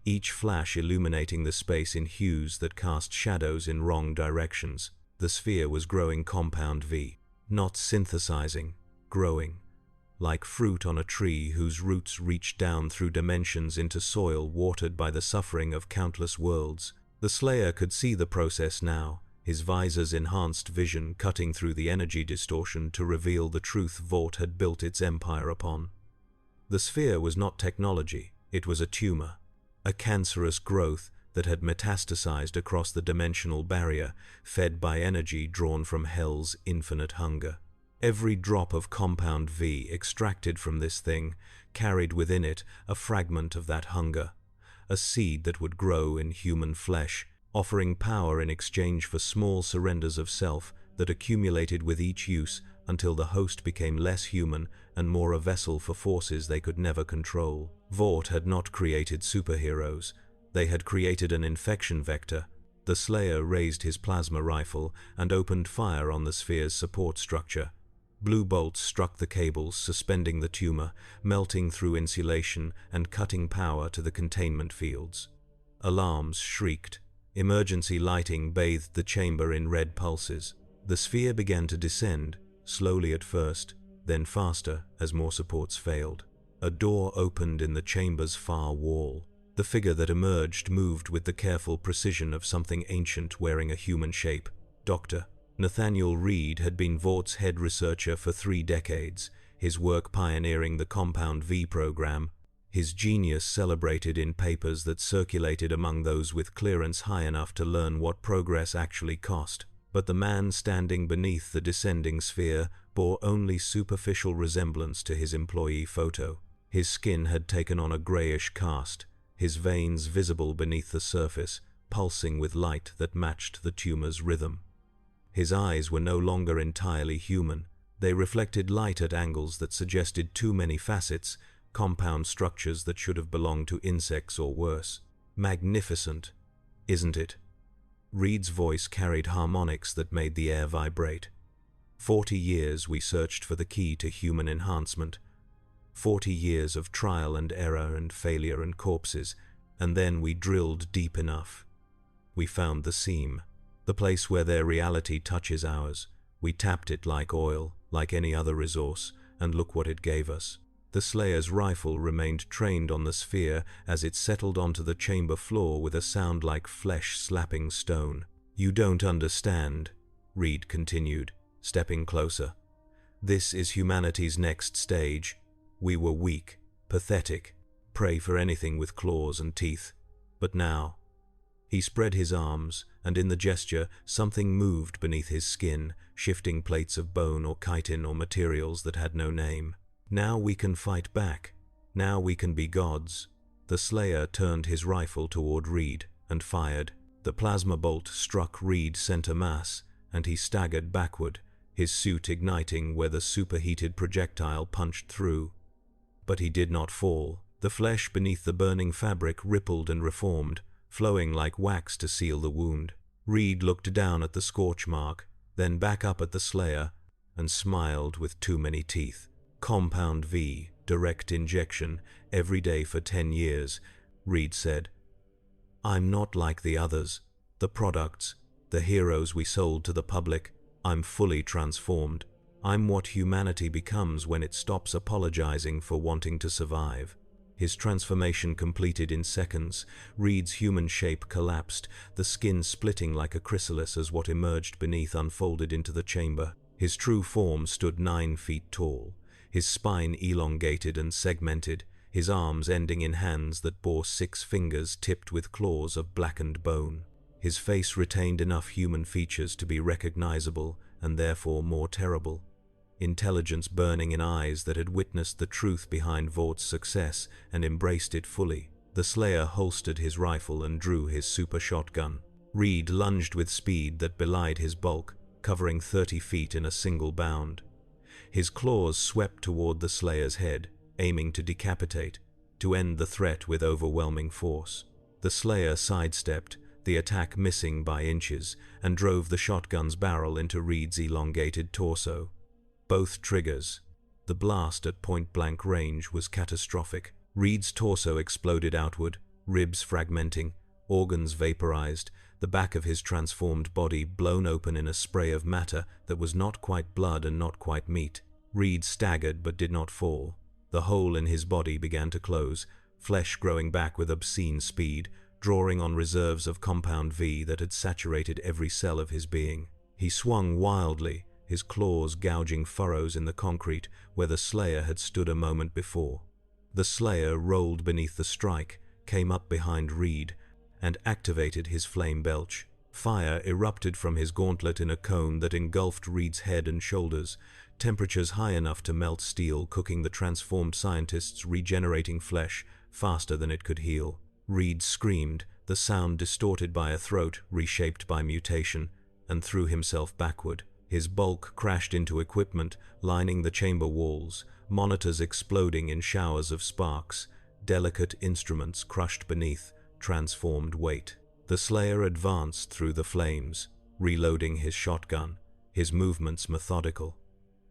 each flash illuminating the space in hues that cast shadows in wrong directions. The sphere was growing Compound V, not synthesizing, growing, like fruit on a tree whose roots reached down through dimensions into soil watered by the suffering of countless worlds. The Slayer could see the process now, his visor's enhanced vision cutting through the energy distortion to reveal the truth Vought had built its empire upon. The sphere was not technology, it was a tumor, a cancerous growth that had metastasized across the dimensional barrier, fed by energy drawn from hell's infinite hunger. Every drop of Compound V extracted from this thing carried within it a fragment of that hunger, a seed that would grow in human flesh, offering power in exchange for small surrenders of self that accumulated with each use until the host became less human and more a vessel for forces they could never control. Vought had not created superheroes. They had created an infection vector. The Slayer raised his plasma rifle and opened fire on the sphere's support structure. Blue bolts struck the cables, suspending the tumor, melting through insulation and cutting power to the containment fields. Alarms shrieked. Emergency lighting bathed the chamber in red pulses. The sphere began to descend, slowly at first, then faster as more supports failed. A door opened in the chamber's far wall. The figure that emerged moved with the careful precision of something ancient wearing a human shape. Dr. Nathaniel Reed had been Vaught's head researcher for 3 decades, his work pioneering the Compound V program, his genius celebrated in papers that circulated among those with clearance high enough to learn what progress actually cost. But the man standing beneath the descending sphere bore only superficial resemblance to his employee photo. His skin had taken on a grayish cast, his veins visible beneath the surface, pulsing with light that matched the tumor's rhythm. His eyes were no longer entirely human. They reflected light at angles that suggested too many facets, compound structures that should have belonged to insects or worse. Magnificent, isn't it? Reed's voice carried harmonics that made the air vibrate. 40 years we searched for the key to human enhancement. 40 years of trial and error and failure and corpses, and then we drilled deep enough. We found the seam, the place where their reality touches ours. We tapped it like oil, like any other resource, and look what it gave us. The Slayer's rifle remained trained on the sphere as it settled onto the chamber floor with a sound like flesh slapping stone. "You don't understand," Reed continued, stepping closer. "This is humanity's next stage. We were weak, pathetic, prey for anything with claws and teeth. But now..." He spread his arms, and in the gesture, something moved beneath his skin, shifting plates of bone or chitin or materials that had no name. "Now we can fight back. Now we can be gods." The Slayer turned his rifle toward Reed and fired. The plasma bolt struck Reed center mass, and he staggered backward, his suit igniting where the superheated projectile punched through. But he did not fall. The flesh beneath the burning fabric rippled and reformed, flowing like wax to seal the wound. Reed looked down at the scorch mark, then back up at the Slayer, and smiled with too many teeth. "Compound V, direct injection, every day for 10 years, Reed said. "I'm not like the others, the products, the heroes we sold to the public. I'm fully transformed. I'm what humanity becomes when it stops apologizing for wanting to survive." His transformation completed in seconds. Reed's human shape collapsed, the skin splitting like a chrysalis as what emerged beneath unfolded into the chamber. His true form stood 9 feet tall, his spine elongated and segmented, his arms ending in hands that bore 6 fingers tipped with claws of blackened bone. His face retained enough human features to be recognizable and therefore more terrible. Intelligence burning in eyes that had witnessed the truth behind Vort's success and embraced it fully. The Slayer holstered his rifle and drew his super shotgun. Reed lunged with speed that belied his bulk, covering 30 feet in a single bound. His claws swept toward the Slayer's head, aiming to decapitate, to end the threat with overwhelming force. The Slayer sidestepped, the attack missing by inches, and drove the shotgun's barrel into Reed's elongated torso. Both triggers. The blast at point-blank range was catastrophic. Reed's torso exploded outward, ribs fragmenting, organs vaporized, the back of his transformed body blown open in a spray of matter that was not quite blood and not quite meat. Reed staggered but did not fall. The hole in his body began to close, flesh growing back with obscene speed, drawing on reserves of compound V that had saturated every cell of his being. He swung wildly, his claws gouging furrows in the concrete where the Slayer had stood a moment before. The Slayer rolled beneath the strike, came up behind Reed, and activated his flame belch. Fire erupted from his gauntlet in a cone that engulfed Reed's head and shoulders, temperatures high enough to melt steel, cooking the transformed scientist's regenerating flesh faster than it could heal. Reed screamed, the sound distorted by a throat reshaped by mutation, and threw himself backward. His bulk crashed into equipment lining the chamber walls, monitors exploding in showers of sparks, delicate instruments crushed beneath transformed weight. The Slayer advanced through the flames, reloading his shotgun, his movements methodical.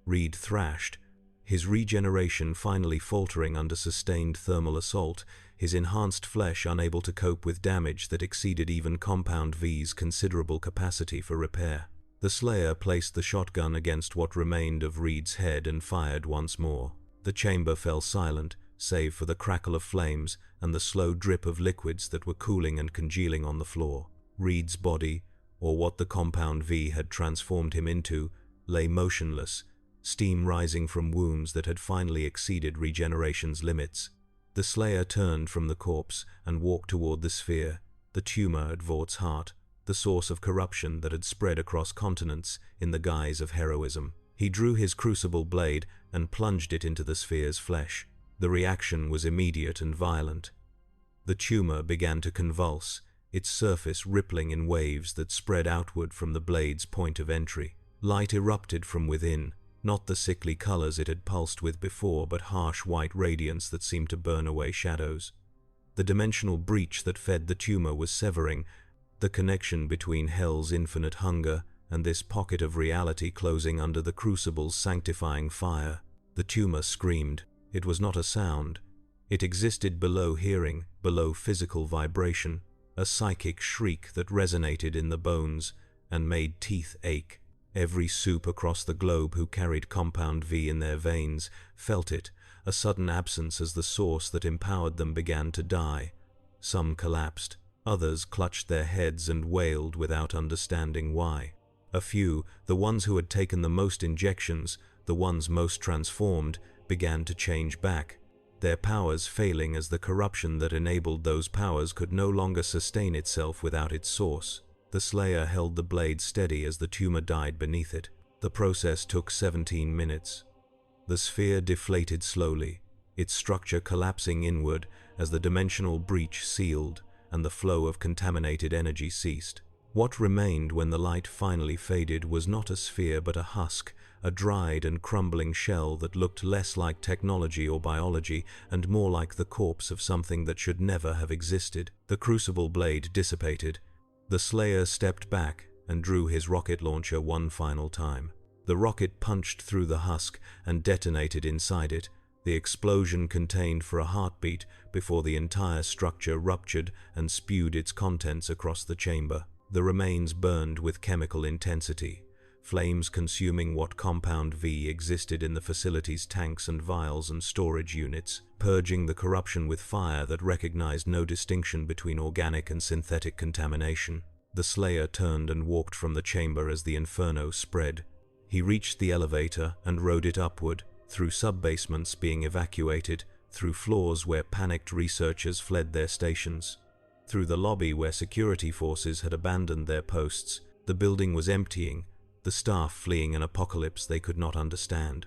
Reed thrashed, his regeneration finally faltering under sustained thermal assault, his enhanced flesh unable to cope with damage that exceeded even Compound V's considerable capacity for repair. The Slayer placed the shotgun against what remained of Reed's head and fired once more. The chamber fell silent, save for the crackle of flames and the slow drip of liquids that were cooling and congealing on the floor. Reed's body, or what the Compound V had transformed him into, lay motionless, steam rising from wounds that had finally exceeded regeneration's limits. The Slayer turned from the corpse and walked toward the sphere, the tumor at Vort's heart, the source of corruption that had spread across continents in the guise of heroism. He drew his crucible blade and plunged it into the sphere's flesh. The reaction was immediate and violent. The tumor began to convulse, its surface rippling in waves that spread outward from the blade's point of entry. Light erupted from within, not the sickly colors it had pulsed with before, but harsh white radiance that seemed to burn away shadows. The dimensional breach that fed the tumor was severing, the connection between hell's infinite hunger and this pocket of reality closing under the crucible's sanctifying fire. The tumor screamed. It was not a sound. It existed below hearing, below physical vibration, a psychic shriek that resonated in the bones and made teeth ache. Every soup across the globe who carried Compound V in their veins felt it, a sudden absence as the source that empowered them began to die. Some collapsed. Others clutched their heads and wailed without understanding why. A few, the ones who had taken the most injections, the ones most transformed, began to change back, their powers failing as the corruption that enabled those powers could no longer sustain itself without its source. The Slayer held the blade steady as the tumor died beneath it. The process took 17 minutes. The sphere deflated slowly, its structure collapsing inward as the dimensional breach sealed and the flow of contaminated energy ceased. What remained when the light finally faded was not a sphere but a husk, a dried and crumbling shell that looked less like technology or biology and more like the corpse of something that should never have existed. The crucible blade dissipated. The Slayer stepped back and drew his rocket launcher one final time. The rocket punched through the husk and detonated inside it. The explosion contained for a heartbeat before the entire structure ruptured and spewed its contents across the chamber. The remains burned with chemical intensity, flames consuming what Compound V existed in the facility's tanks and vials and storage units, purging the corruption with fire that recognized no distinction between organic and synthetic contamination. The Slayer turned and walked from the chamber as the inferno spread. He reached the elevator and rode it upward, through sub-basements being evacuated, through floors where panicked researchers fled their stations, through the lobby where security forces had abandoned their posts. The building was emptying, the staff fleeing an apocalypse they could not understand.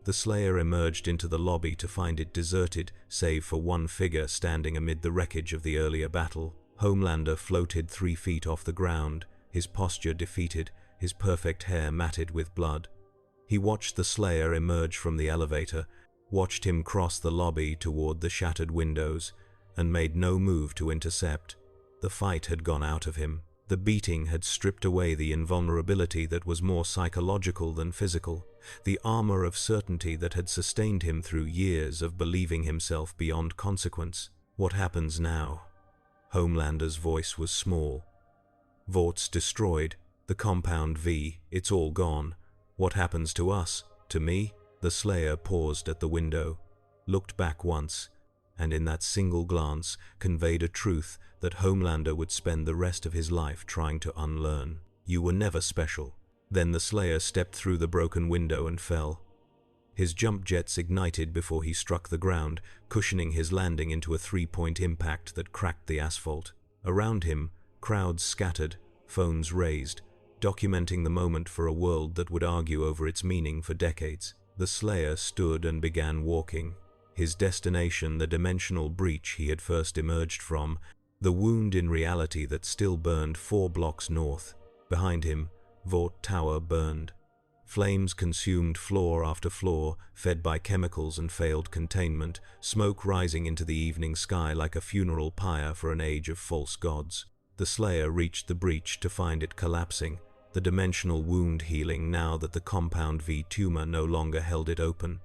The Slayer emerged into the lobby to find it deserted, save for one figure standing amid the wreckage of the earlier battle. Homelander floated 3 feet off the ground, his posture defeated, his perfect hair matted with blood. He watched the Slayer emerge from the elevator, watched him cross the lobby toward the shattered windows, and made no move to intercept. The fight had gone out of him. The beating had stripped away the invulnerability that was more psychological than physical, the armor of certainty that had sustained him through years of believing himself beyond consequence. What happens now? Homelander's voice was small. Vort's destroyed. The Compound V, it's all gone. What happens to us? To me? The Slayer paused at the window, looked back once, and in that single glance conveyed a truth that Homelander would spend the rest of his life trying to unlearn. You were never special. Then the Slayer stepped through the broken window and fell. His jump jets ignited before he struck the ground, cushioning his landing into a 3-point impact that cracked the asphalt. Around him, crowds scattered, phones raised, documenting the moment for a world that would argue over its meaning for decades. The Slayer stood and began walking. His destination, the dimensional breach he had first emerged from, the wound in reality that still burned 4 blocks north. Behind him, Vort Tower burned. Flames consumed floor after floor, fed by chemicals and failed containment, smoke rising into the evening sky like a funeral pyre for an age of false gods. The Slayer reached the breach to find it collapsing, the dimensional wound healing now that the Compound V tumor no longer held it open.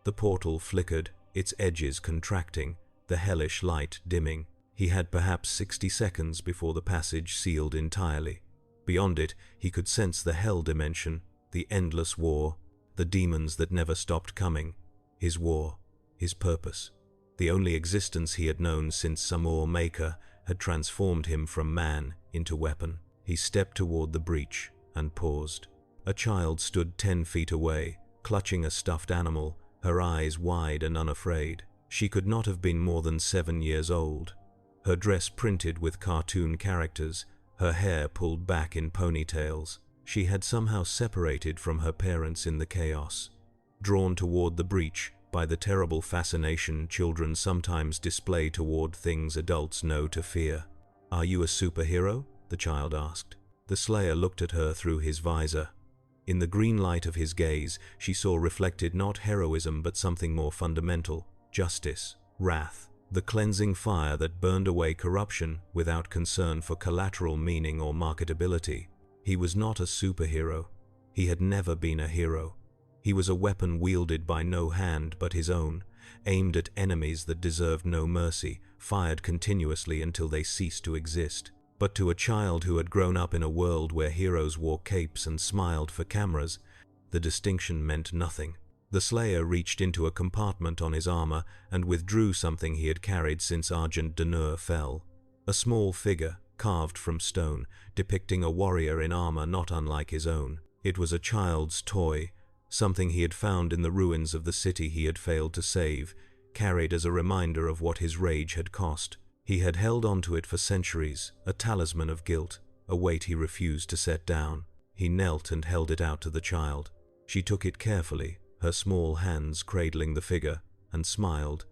The portal flickered, its edges contracting, the hellish light dimming. He had perhaps 60 seconds before the passage sealed entirely. Beyond it, he could sense the hell dimension, the endless war, the demons that never stopped coming. His war, his purpose. The only existence he had known since Samur Maker had transformed him from man into weapon. He stepped toward the breach and paused. A child stood 10 feet away, clutching a stuffed animal, her eyes wide and unafraid. She could not have been more than 7 years old. Her dress printed with cartoon characters, her hair pulled back in ponytails. She had somehow separated from her parents in the chaos, drawn toward the breach by the terrible fascination children sometimes display toward things adults know to fear. "Are you a superhero?" the child asked. The Slayer looked at her through his visor. In the green light of his gaze, she saw reflected not heroism but something more fundamental: justice, wrath, the cleansing fire that burned away corruption without concern for collateral meaning or marketability. He was not a superhero. He had never been a hero. He was a weapon wielded by no hand but his own, aimed at enemies that deserved no mercy, fired continuously until they ceased to exist. But to a child who had grown up in a world where heroes wore capes and smiled for cameras, the distinction meant nothing. The Slayer reached into a compartment on his armor and withdrew something he had carried since Argent D'Nur fell. A small figure, carved from stone, depicting a warrior in armor not unlike his own. It was a child's toy, something he had found in the ruins of the city he had failed to save, carried as a reminder of what his rage had cost. He had held onto it for centuries, a talisman of guilt, a weight he refused to set down. He knelt and held it out to the child. She took it carefully, her small hands cradling the figure, and smiled.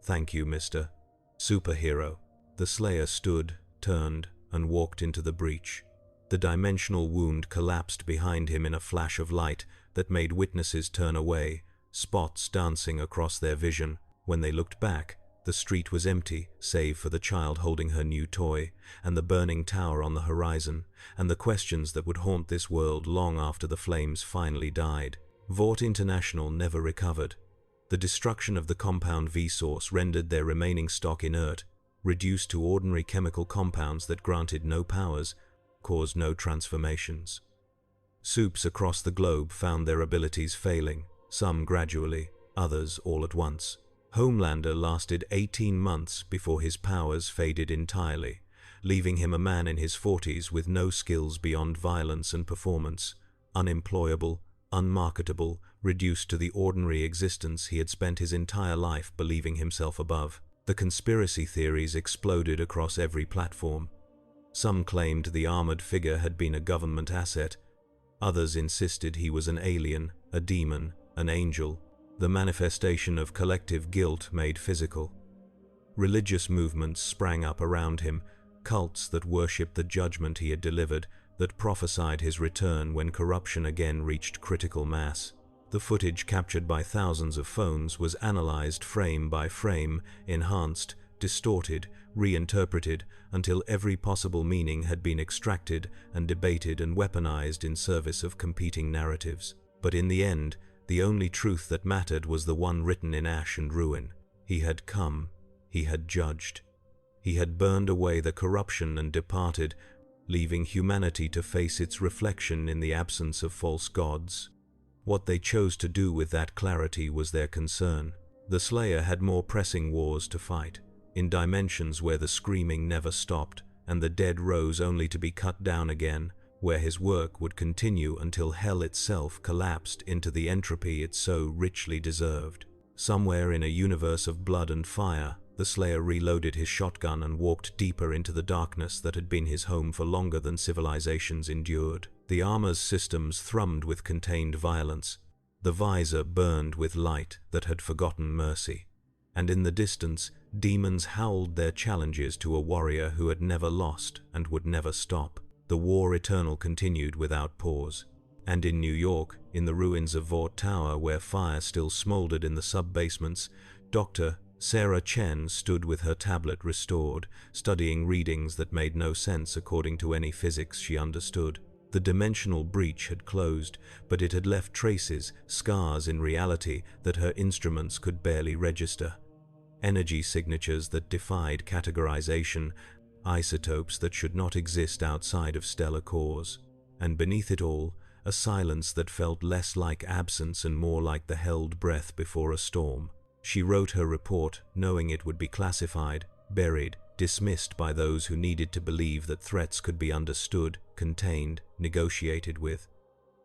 "Thank you, Mr. Superhero." The Slayer stood, turned, and walked into the breach. The dimensional wound collapsed behind him in a flash of light that made witnesses turn away, spots dancing across their vision. When they looked back, the street was empty, save for the child holding her new toy, and the burning tower on the horizon, and the questions that would haunt this world long after the flames finally died. Vought International never recovered. The destruction of the compound V-Source rendered their remaining stock inert, reduced to ordinary chemical compounds that granted no powers, caused no transformations. Soups across the globe found their abilities failing, some gradually, others all at once. Homelander lasted 18 months before his powers faded entirely, leaving him a man in his 40s with no skills beyond violence and performance, unemployable, unmarketable, reduced to the ordinary existence he had spent his entire life believing himself above. The conspiracy theories exploded across every platform. Some claimed the armored figure had been a government asset. Others insisted he was an alien, a demon, an angel, the manifestation of collective guilt made physical. Religious movements sprang up around him, cults that worshipped the judgment he had delivered, that prophesied his return when corruption again reached critical mass. The footage captured by thousands of phones was analyzed frame by frame, enhanced, distorted, reinterpreted, until every possible meaning had been extracted and debated and weaponized in service of competing narratives. But in the end, the only truth that mattered was the one written in ash and ruin. He had come, he had judged. He had burned away the corruption and departed, leaving humanity to face its reflection in the absence of false gods. What they chose to do with that clarity was their concern. The Slayer had more pressing wars to fight, in dimensions where the screaming never stopped, and the dead rose only to be cut down again, where his work would continue until hell itself collapsed into the entropy it so richly deserved. Somewhere in a universe of blood and fire, the Slayer reloaded his shotgun and walked deeper into the darkness that had been his home for longer than civilizations endured. The armor's systems thrummed with contained violence. The visor burned with light that had forgotten mercy. And in the distance, demons howled their challenges to a warrior who had never lost and would never stop. The war eternal continued without pause. And in New York, in the ruins of Vought Tower where fire still smoldered in the sub-basements, Dr. Sarah Chen stood with her tablet restored, studying readings that made no sense according to any physics she understood. The dimensional breach had closed, but it had left traces, scars in reality that her instruments could barely register. Energy signatures that defied categorization, isotopes that should not exist outside of stellar cores. And beneath it all, a silence that felt less like absence and more like the held breath before a storm. She wrote her report, knowing it would be classified, buried, dismissed by those who needed to believe that threats could be understood, contained, negotiated with.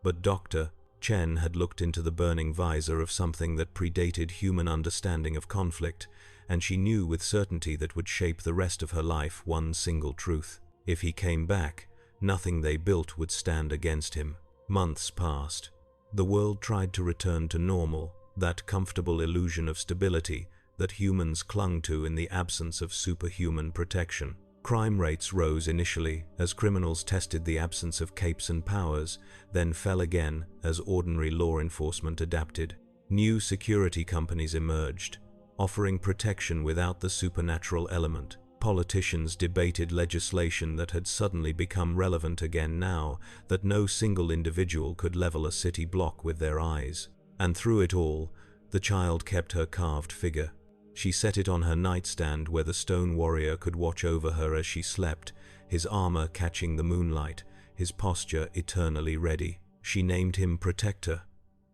But Dr. Chen had looked into the burning visor of something that predated human understanding of conflict, and she knew with certainty that would shape the rest of her life one single truth. If he came back, nothing they built would stand against him. Months passed. The world tried to return to normal, that comfortable illusion of stability that humans clung to in the absence of superhuman protection. Crime rates rose initially as criminals tested the absence of capes and powers, then fell again as ordinary law enforcement adapted. New security companies emerged, offering protection without the supernatural element. Politicians debated legislation that had suddenly become relevant again now that no single individual could level a city block with their eyes. And through it all, the child kept her carved figure. She set it on her nightstand where the stone warrior could watch over her as she slept, his armor catching the moonlight, his posture eternally ready. She named him Protector,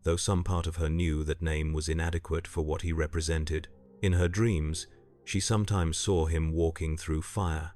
though some part of her knew that name was inadequate for what he represented. In her dreams, she sometimes saw him walking through fire,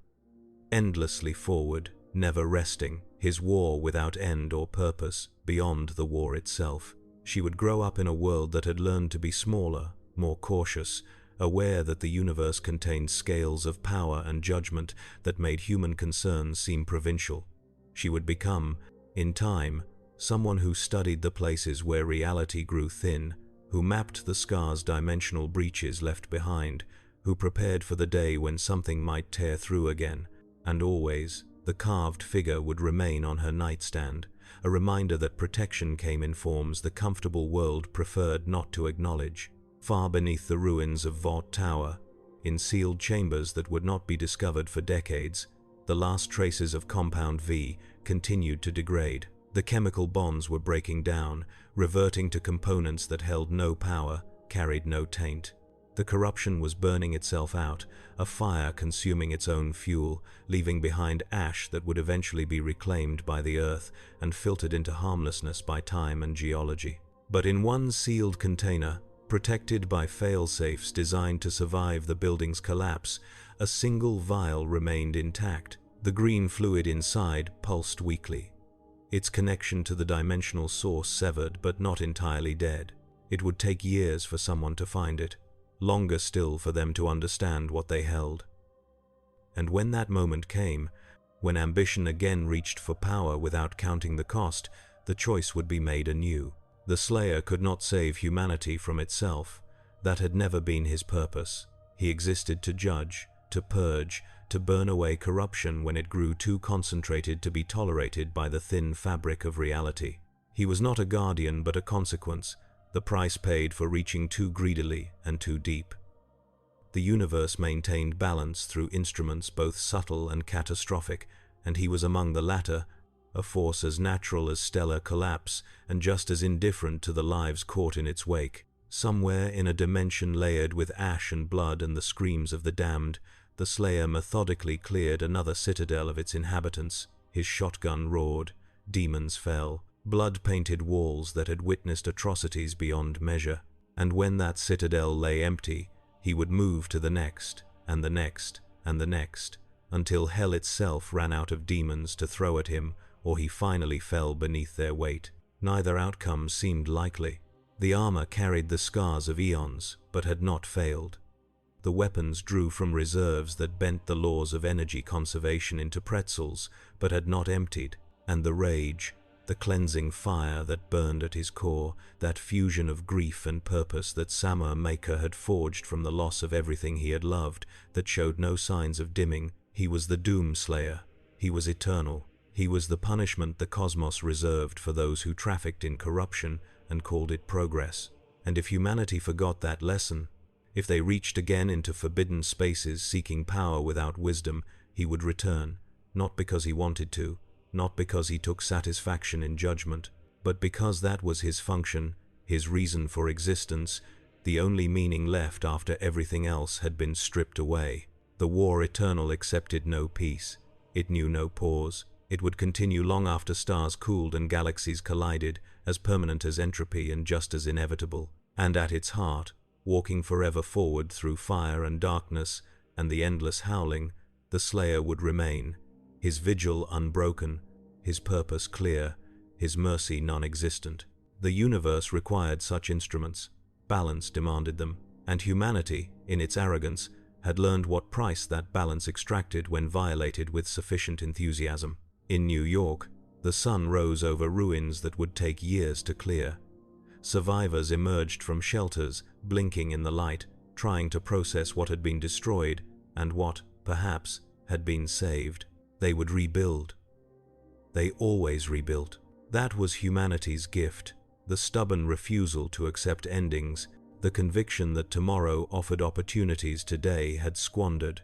endlessly forward, never resting, his war without end or purpose, beyond the war itself. She would grow up in a world that had learned to be smaller, more cautious, aware that the universe contained scales of power and judgment that made human concerns seem provincial. She would become, in time, someone who studied the places where reality grew thin, who mapped the scars dimensional breaches left behind, who prepared for the day when something might tear through again, and always, the carved figure would remain on her nightstand, a reminder that protection came in forms the comfortable world preferred not to acknowledge. Far beneath the ruins of Vought Tower, in sealed chambers that would not be discovered for decades, the last traces of Compound V continued to degrade. The chemical bonds were breaking down, reverting to components that held no power, carried no taint. The corruption was burning itself out, a fire consuming its own fuel, leaving behind ash that would eventually be reclaimed by the earth and filtered into harmlessness by time and geology. But in one sealed container, protected by fail-safes designed to survive the building's collapse, a single vial remained intact. The green fluid inside pulsed weakly, its connection to the dimensional source severed but not entirely dead. It would take years for someone to find it, longer still for them to understand what they held. And when that moment came, when ambition again reached for power without counting the cost, the choice would be made anew. The Slayer could not save humanity from itself. That had never been his purpose. He existed to judge, to purge, to burn away corruption when it grew too concentrated to be tolerated by the thin fabric of reality. He was not a guardian but a consequence, the price paid for reaching too greedily and too deep. The universe maintained balance through instruments both subtle and catastrophic, and he was among the latter, a force as natural as stellar collapse and just as indifferent to the lives caught in its wake. Somewhere in a dimension layered with ash and blood and the screams of the damned, the Slayer methodically cleared another citadel of its inhabitants. His shotgun roared, demons fell, blood-painted walls that had witnessed atrocities beyond measure. And when that citadel lay empty, he would move to the next, and the next, and the next, until hell itself ran out of demons to throw at him, or he finally fell beneath their weight. Neither outcome seemed likely. The armor carried the scars of eons, but had not failed. The weapons drew from reserves that bent the laws of energy conservation into pretzels, but had not emptied. And the rage, the cleansing fire that burned at his core, that fusion of grief and purpose that Samur Maker had forged from the loss of everything he had loved, that showed no signs of dimming. He was the Doomslayer. He was eternal. He was the punishment the cosmos reserved for those who trafficked in corruption and called it progress. And if humanity forgot that lesson, if they reached again into forbidden spaces seeking power without wisdom, he would return, not because he wanted to, not because he took satisfaction in judgment, but because that was his function, his reason for existence, the only meaning left after everything else had been stripped away. The war eternal accepted no peace. It knew no pause. It would continue long after stars cooled and galaxies collided, as permanent as entropy and just as inevitable. And at its heart, walking forever forward through fire and darkness and the endless howling, the Slayer would remain, his vigil unbroken, his purpose clear, his mercy non-existent. The universe required such instruments. Balance demanded them, and humanity, in its arrogance, had learned what price that balance extracted when violated with sufficient enthusiasm. In New York, the sun rose over ruins that would take years to clear. Survivors emerged from shelters, blinking in the light, trying to process what had been destroyed and what, perhaps, had been saved, they would rebuild. They always rebuilt. That was humanity's gift, the stubborn refusal to accept endings, the conviction that tomorrow offered opportunities today had squandered.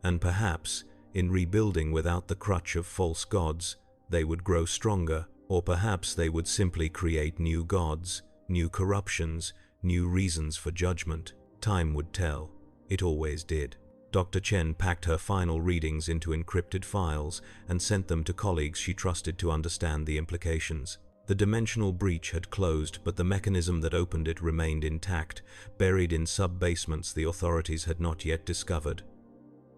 And perhaps, in rebuilding without the crutch of false gods, they would grow stronger, or perhaps they would simply create new gods, new corruptions, new reasons for judgment. Time would tell. It always did. Dr. Chen packed her final readings into encrypted files and sent them to colleagues she trusted to understand the implications. The dimensional breach had closed, but the mechanism that opened it remained intact, buried in sub-basements the authorities had not yet discovered.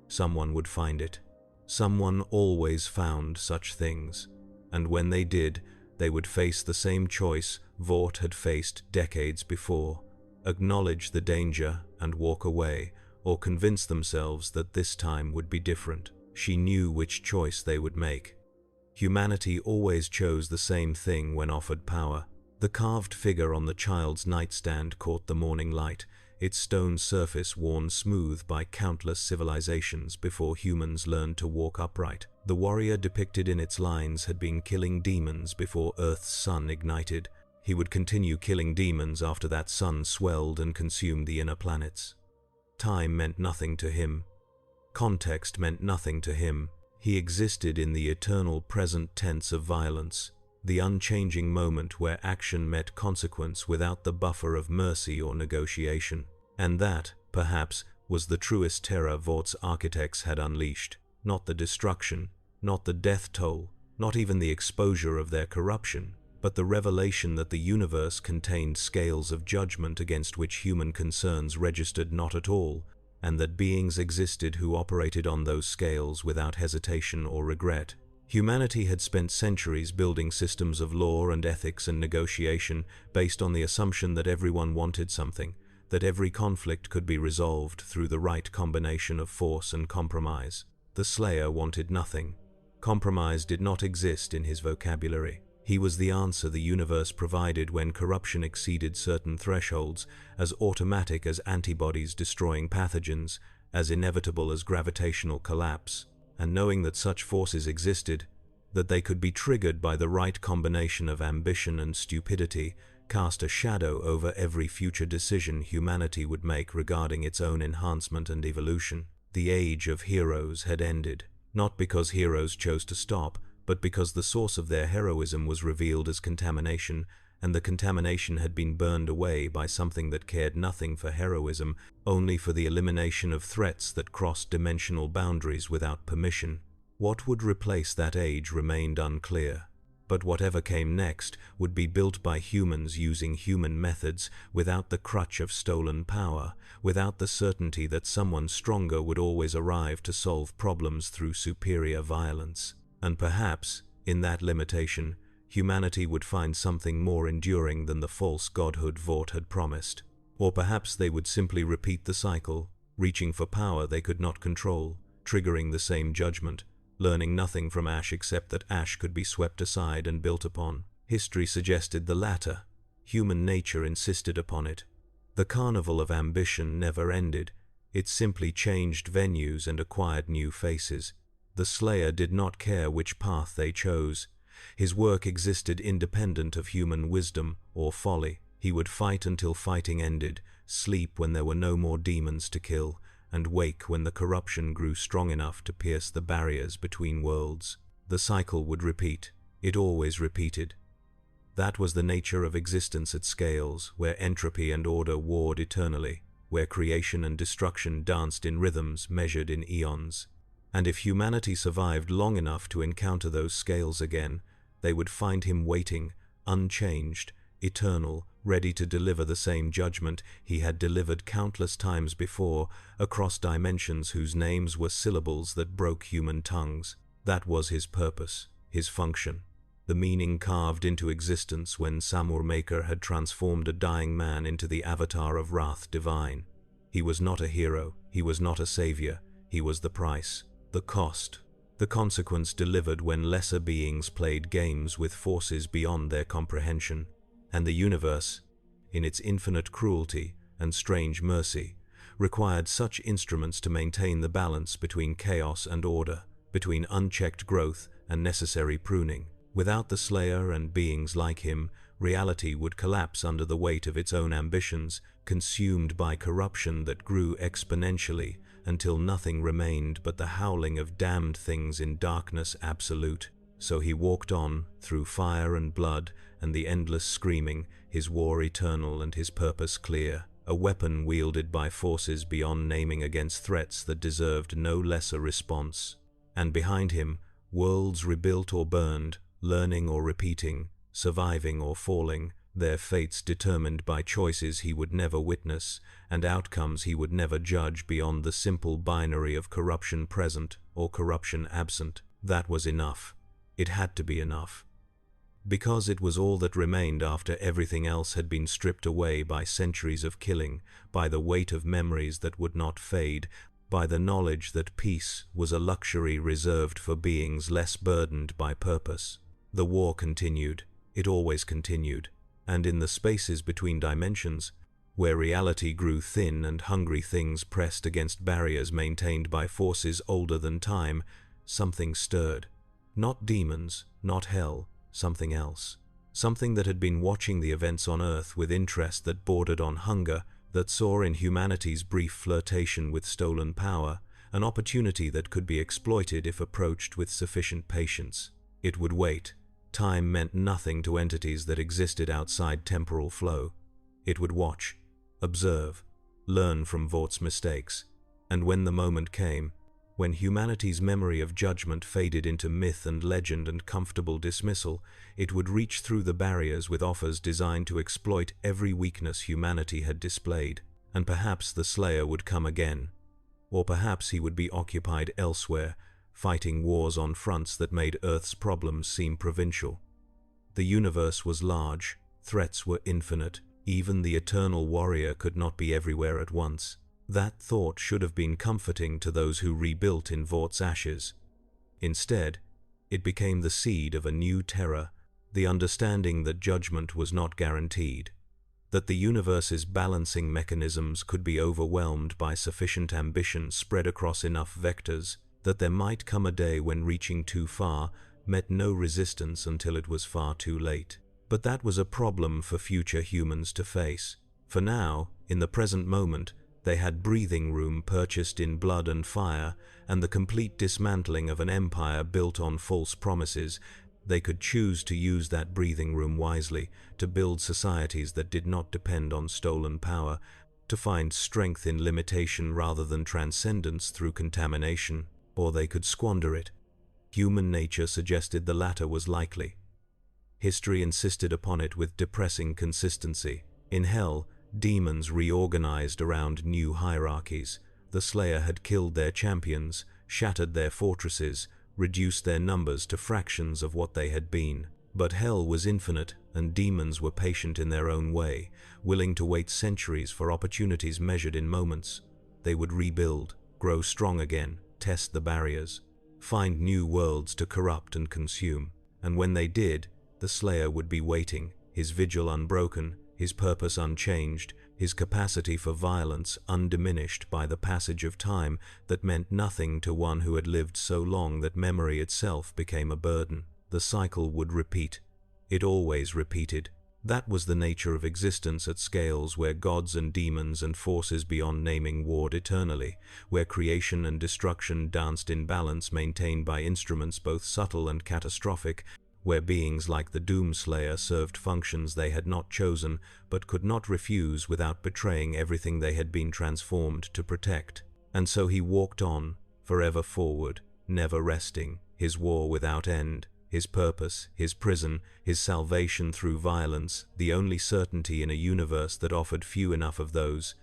Someone would find it. Someone always found such things. And when they did, they would face the same choice Vought had faced decades before: acknowledge the danger and walk away, or convince themselves that this time would be different. She knew which choice they would make. Humanity always chose the same thing when offered power. The carved figure on the child's nightstand caught the morning light, its stone surface worn smooth by countless civilizations before humans learned to walk upright. The warrior depicted in its lines had been killing demons before Earth's sun ignited. He would continue killing demons after that sun swelled and consumed the inner planets. Time meant nothing to him. Context meant nothing to him. He existed in the eternal present tense of violence, the unchanging moment where action met consequence without the buffer of mercy or negotiation. And that, perhaps, was the truest terror Vaught's architects had unleashed. Not the destruction, not the death toll, not even the exposure of their corruption, but the revelation that the universe contained scales of judgment against which human concerns registered not at all, and that beings existed who operated on those scales without hesitation or regret. Humanity had spent centuries building systems of law and ethics and negotiation based on the assumption that everyone wanted something, that every conflict could be resolved through the right combination of force and compromise. The Slayer wanted nothing. Compromise did not exist in his vocabulary. He was the answer the universe provided when corruption exceeded certain thresholds, as automatic as antibodies destroying pathogens, as inevitable as gravitational collapse. And knowing that such forces existed, that they could be triggered by the right combination of ambition and stupidity, cast a shadow over every future decision humanity would make regarding its own enhancement and evolution. The age of heroes had ended, not because heroes chose to stop, but because the source of their heroism was revealed as contamination, and the contamination had been burned away by something that cared nothing for heroism, only for the elimination of threats that crossed dimensional boundaries without permission. What would replace that age remained unclear. But whatever came next would be built by humans using human methods, without the crutch of stolen power, without the certainty that someone stronger would always arrive to solve problems through superior violence. And perhaps, in that limitation, humanity would find something more enduring than the false godhood Vought had promised. Or perhaps they would simply repeat the cycle, reaching for power they could not control, triggering the same judgment, learning nothing from ash except that ash could be swept aside and built upon. History suggested the latter. Human nature insisted upon it. The carnival of ambition never ended. It simply changed venues and acquired new faces. The Slayer did not care which path they chose. His work existed independent of human wisdom or folly. He would fight until fighting ended, sleep when there were no more demons to kill, and wake when the corruption grew strong enough to pierce the barriers between worlds. The cycle would repeat. It always repeated. That was the nature of existence at scales, where entropy and order warred eternally, where creation and destruction danced in rhythms measured in eons. And if humanity survived long enough to encounter those scales again, they would find him waiting, unchanged, eternal, ready to deliver the same judgment he had delivered countless times before, across dimensions whose names were syllables that broke human tongues. That was his purpose, his function, the meaning carved into existence when Samur Maker had transformed a dying man into the avatar of wrath divine. He was not a hero, he was not a savior, he was the price. The cost, the consequence delivered when lesser beings played games with forces beyond their comprehension. And the universe, in its infinite cruelty and strange mercy, required such instruments to maintain the balance between chaos and order, between unchecked growth and necessary pruning. Without the Slayer and beings like him, reality would collapse under the weight of its own ambitions, consumed by corruption that grew exponentially until nothing remained but the howling of damned things in darkness absolute. So he walked on, through fire and blood and the endless screaming, his war eternal and his purpose clear, a weapon wielded by forces beyond naming against threats that deserved no lesser response. And behind him, worlds rebuilt or burned, learning or repeating, surviving or falling, their fates determined by choices he would never witness, and outcomes he would never judge beyond the simple binary of corruption present or corruption absent. That was enough. It had to be enough. Because it was all that remained after everything else had been stripped away by centuries of killing, by the weight of memories that would not fade, by the knowledge that peace was a luxury reserved for beings less burdened by purpose. The war continued. It always continued. And in the spaces between dimensions, where reality grew thin and hungry things pressed against barriers maintained by forces older than time, something stirred. Not demons, not hell, something else. Something that had been watching the events on Earth with interest that bordered on hunger, that saw in humanity's brief flirtation with stolen power an opportunity that could be exploited if approached with sufficient patience. It would wait. Time meant nothing to entities that existed outside temporal flow. It would watch, observe, learn from Vort's mistakes. And when the moment came, when humanity's memory of judgment faded into myth and legend and comfortable dismissal, it would reach through the barriers with offers designed to exploit every weakness humanity had displayed. And perhaps the Slayer would come again. Or perhaps he would be occupied elsewhere, fighting wars on fronts that made Earth's problems seem provincial. The universe was large, threats were infinite, even the eternal warrior could not be everywhere at once. That thought should have been comforting to those who rebuilt in Vort's ashes. Instead, it became the seed of a new terror, the understanding that judgment was not guaranteed, that the universe's balancing mechanisms could be overwhelmed by sufficient ambition spread across enough vectors, that there might come a day when reaching too far met no resistance until it was far too late. But that was a problem for future humans to face. For now, in the present moment, they had breathing room purchased in blood and fire, and the complete dismantling of an empire built on false promises. They could choose to use that breathing room wisely, to build societies that did not depend on stolen power, to find strength in limitation rather than transcendence through contamination. Or they could squander it. Human nature suggested the latter was likely. History insisted upon it with depressing consistency. In Hell, demons reorganized around new hierarchies. The Slayer had killed their champions, shattered their fortresses, reduced their numbers to fractions of what they had been. But Hell was infinite, and demons were patient in their own way, willing to wait centuries for opportunities measured in moments. They would rebuild, grow strong again, test the barriers, find new worlds to corrupt and consume. And when they did, the Slayer would be waiting, his vigil unbroken, his purpose unchanged, his capacity for violence undiminished by the passage of time that meant nothing to one who had lived so long that memory itself became a burden. The cycle would repeat. It always repeated. That was the nature of existence at scales where gods and demons and forces beyond naming warred eternally, where creation and destruction danced in balance maintained by instruments both subtle and catastrophic, where beings like the Doomslayer served functions they had not chosen but could not refuse without betraying everything they had been transformed to protect. And so he walked on, forever forward, never resting, his war without end, his purpose, his prison, his salvation through violence, the only certainty in a universe that offered few enough of those.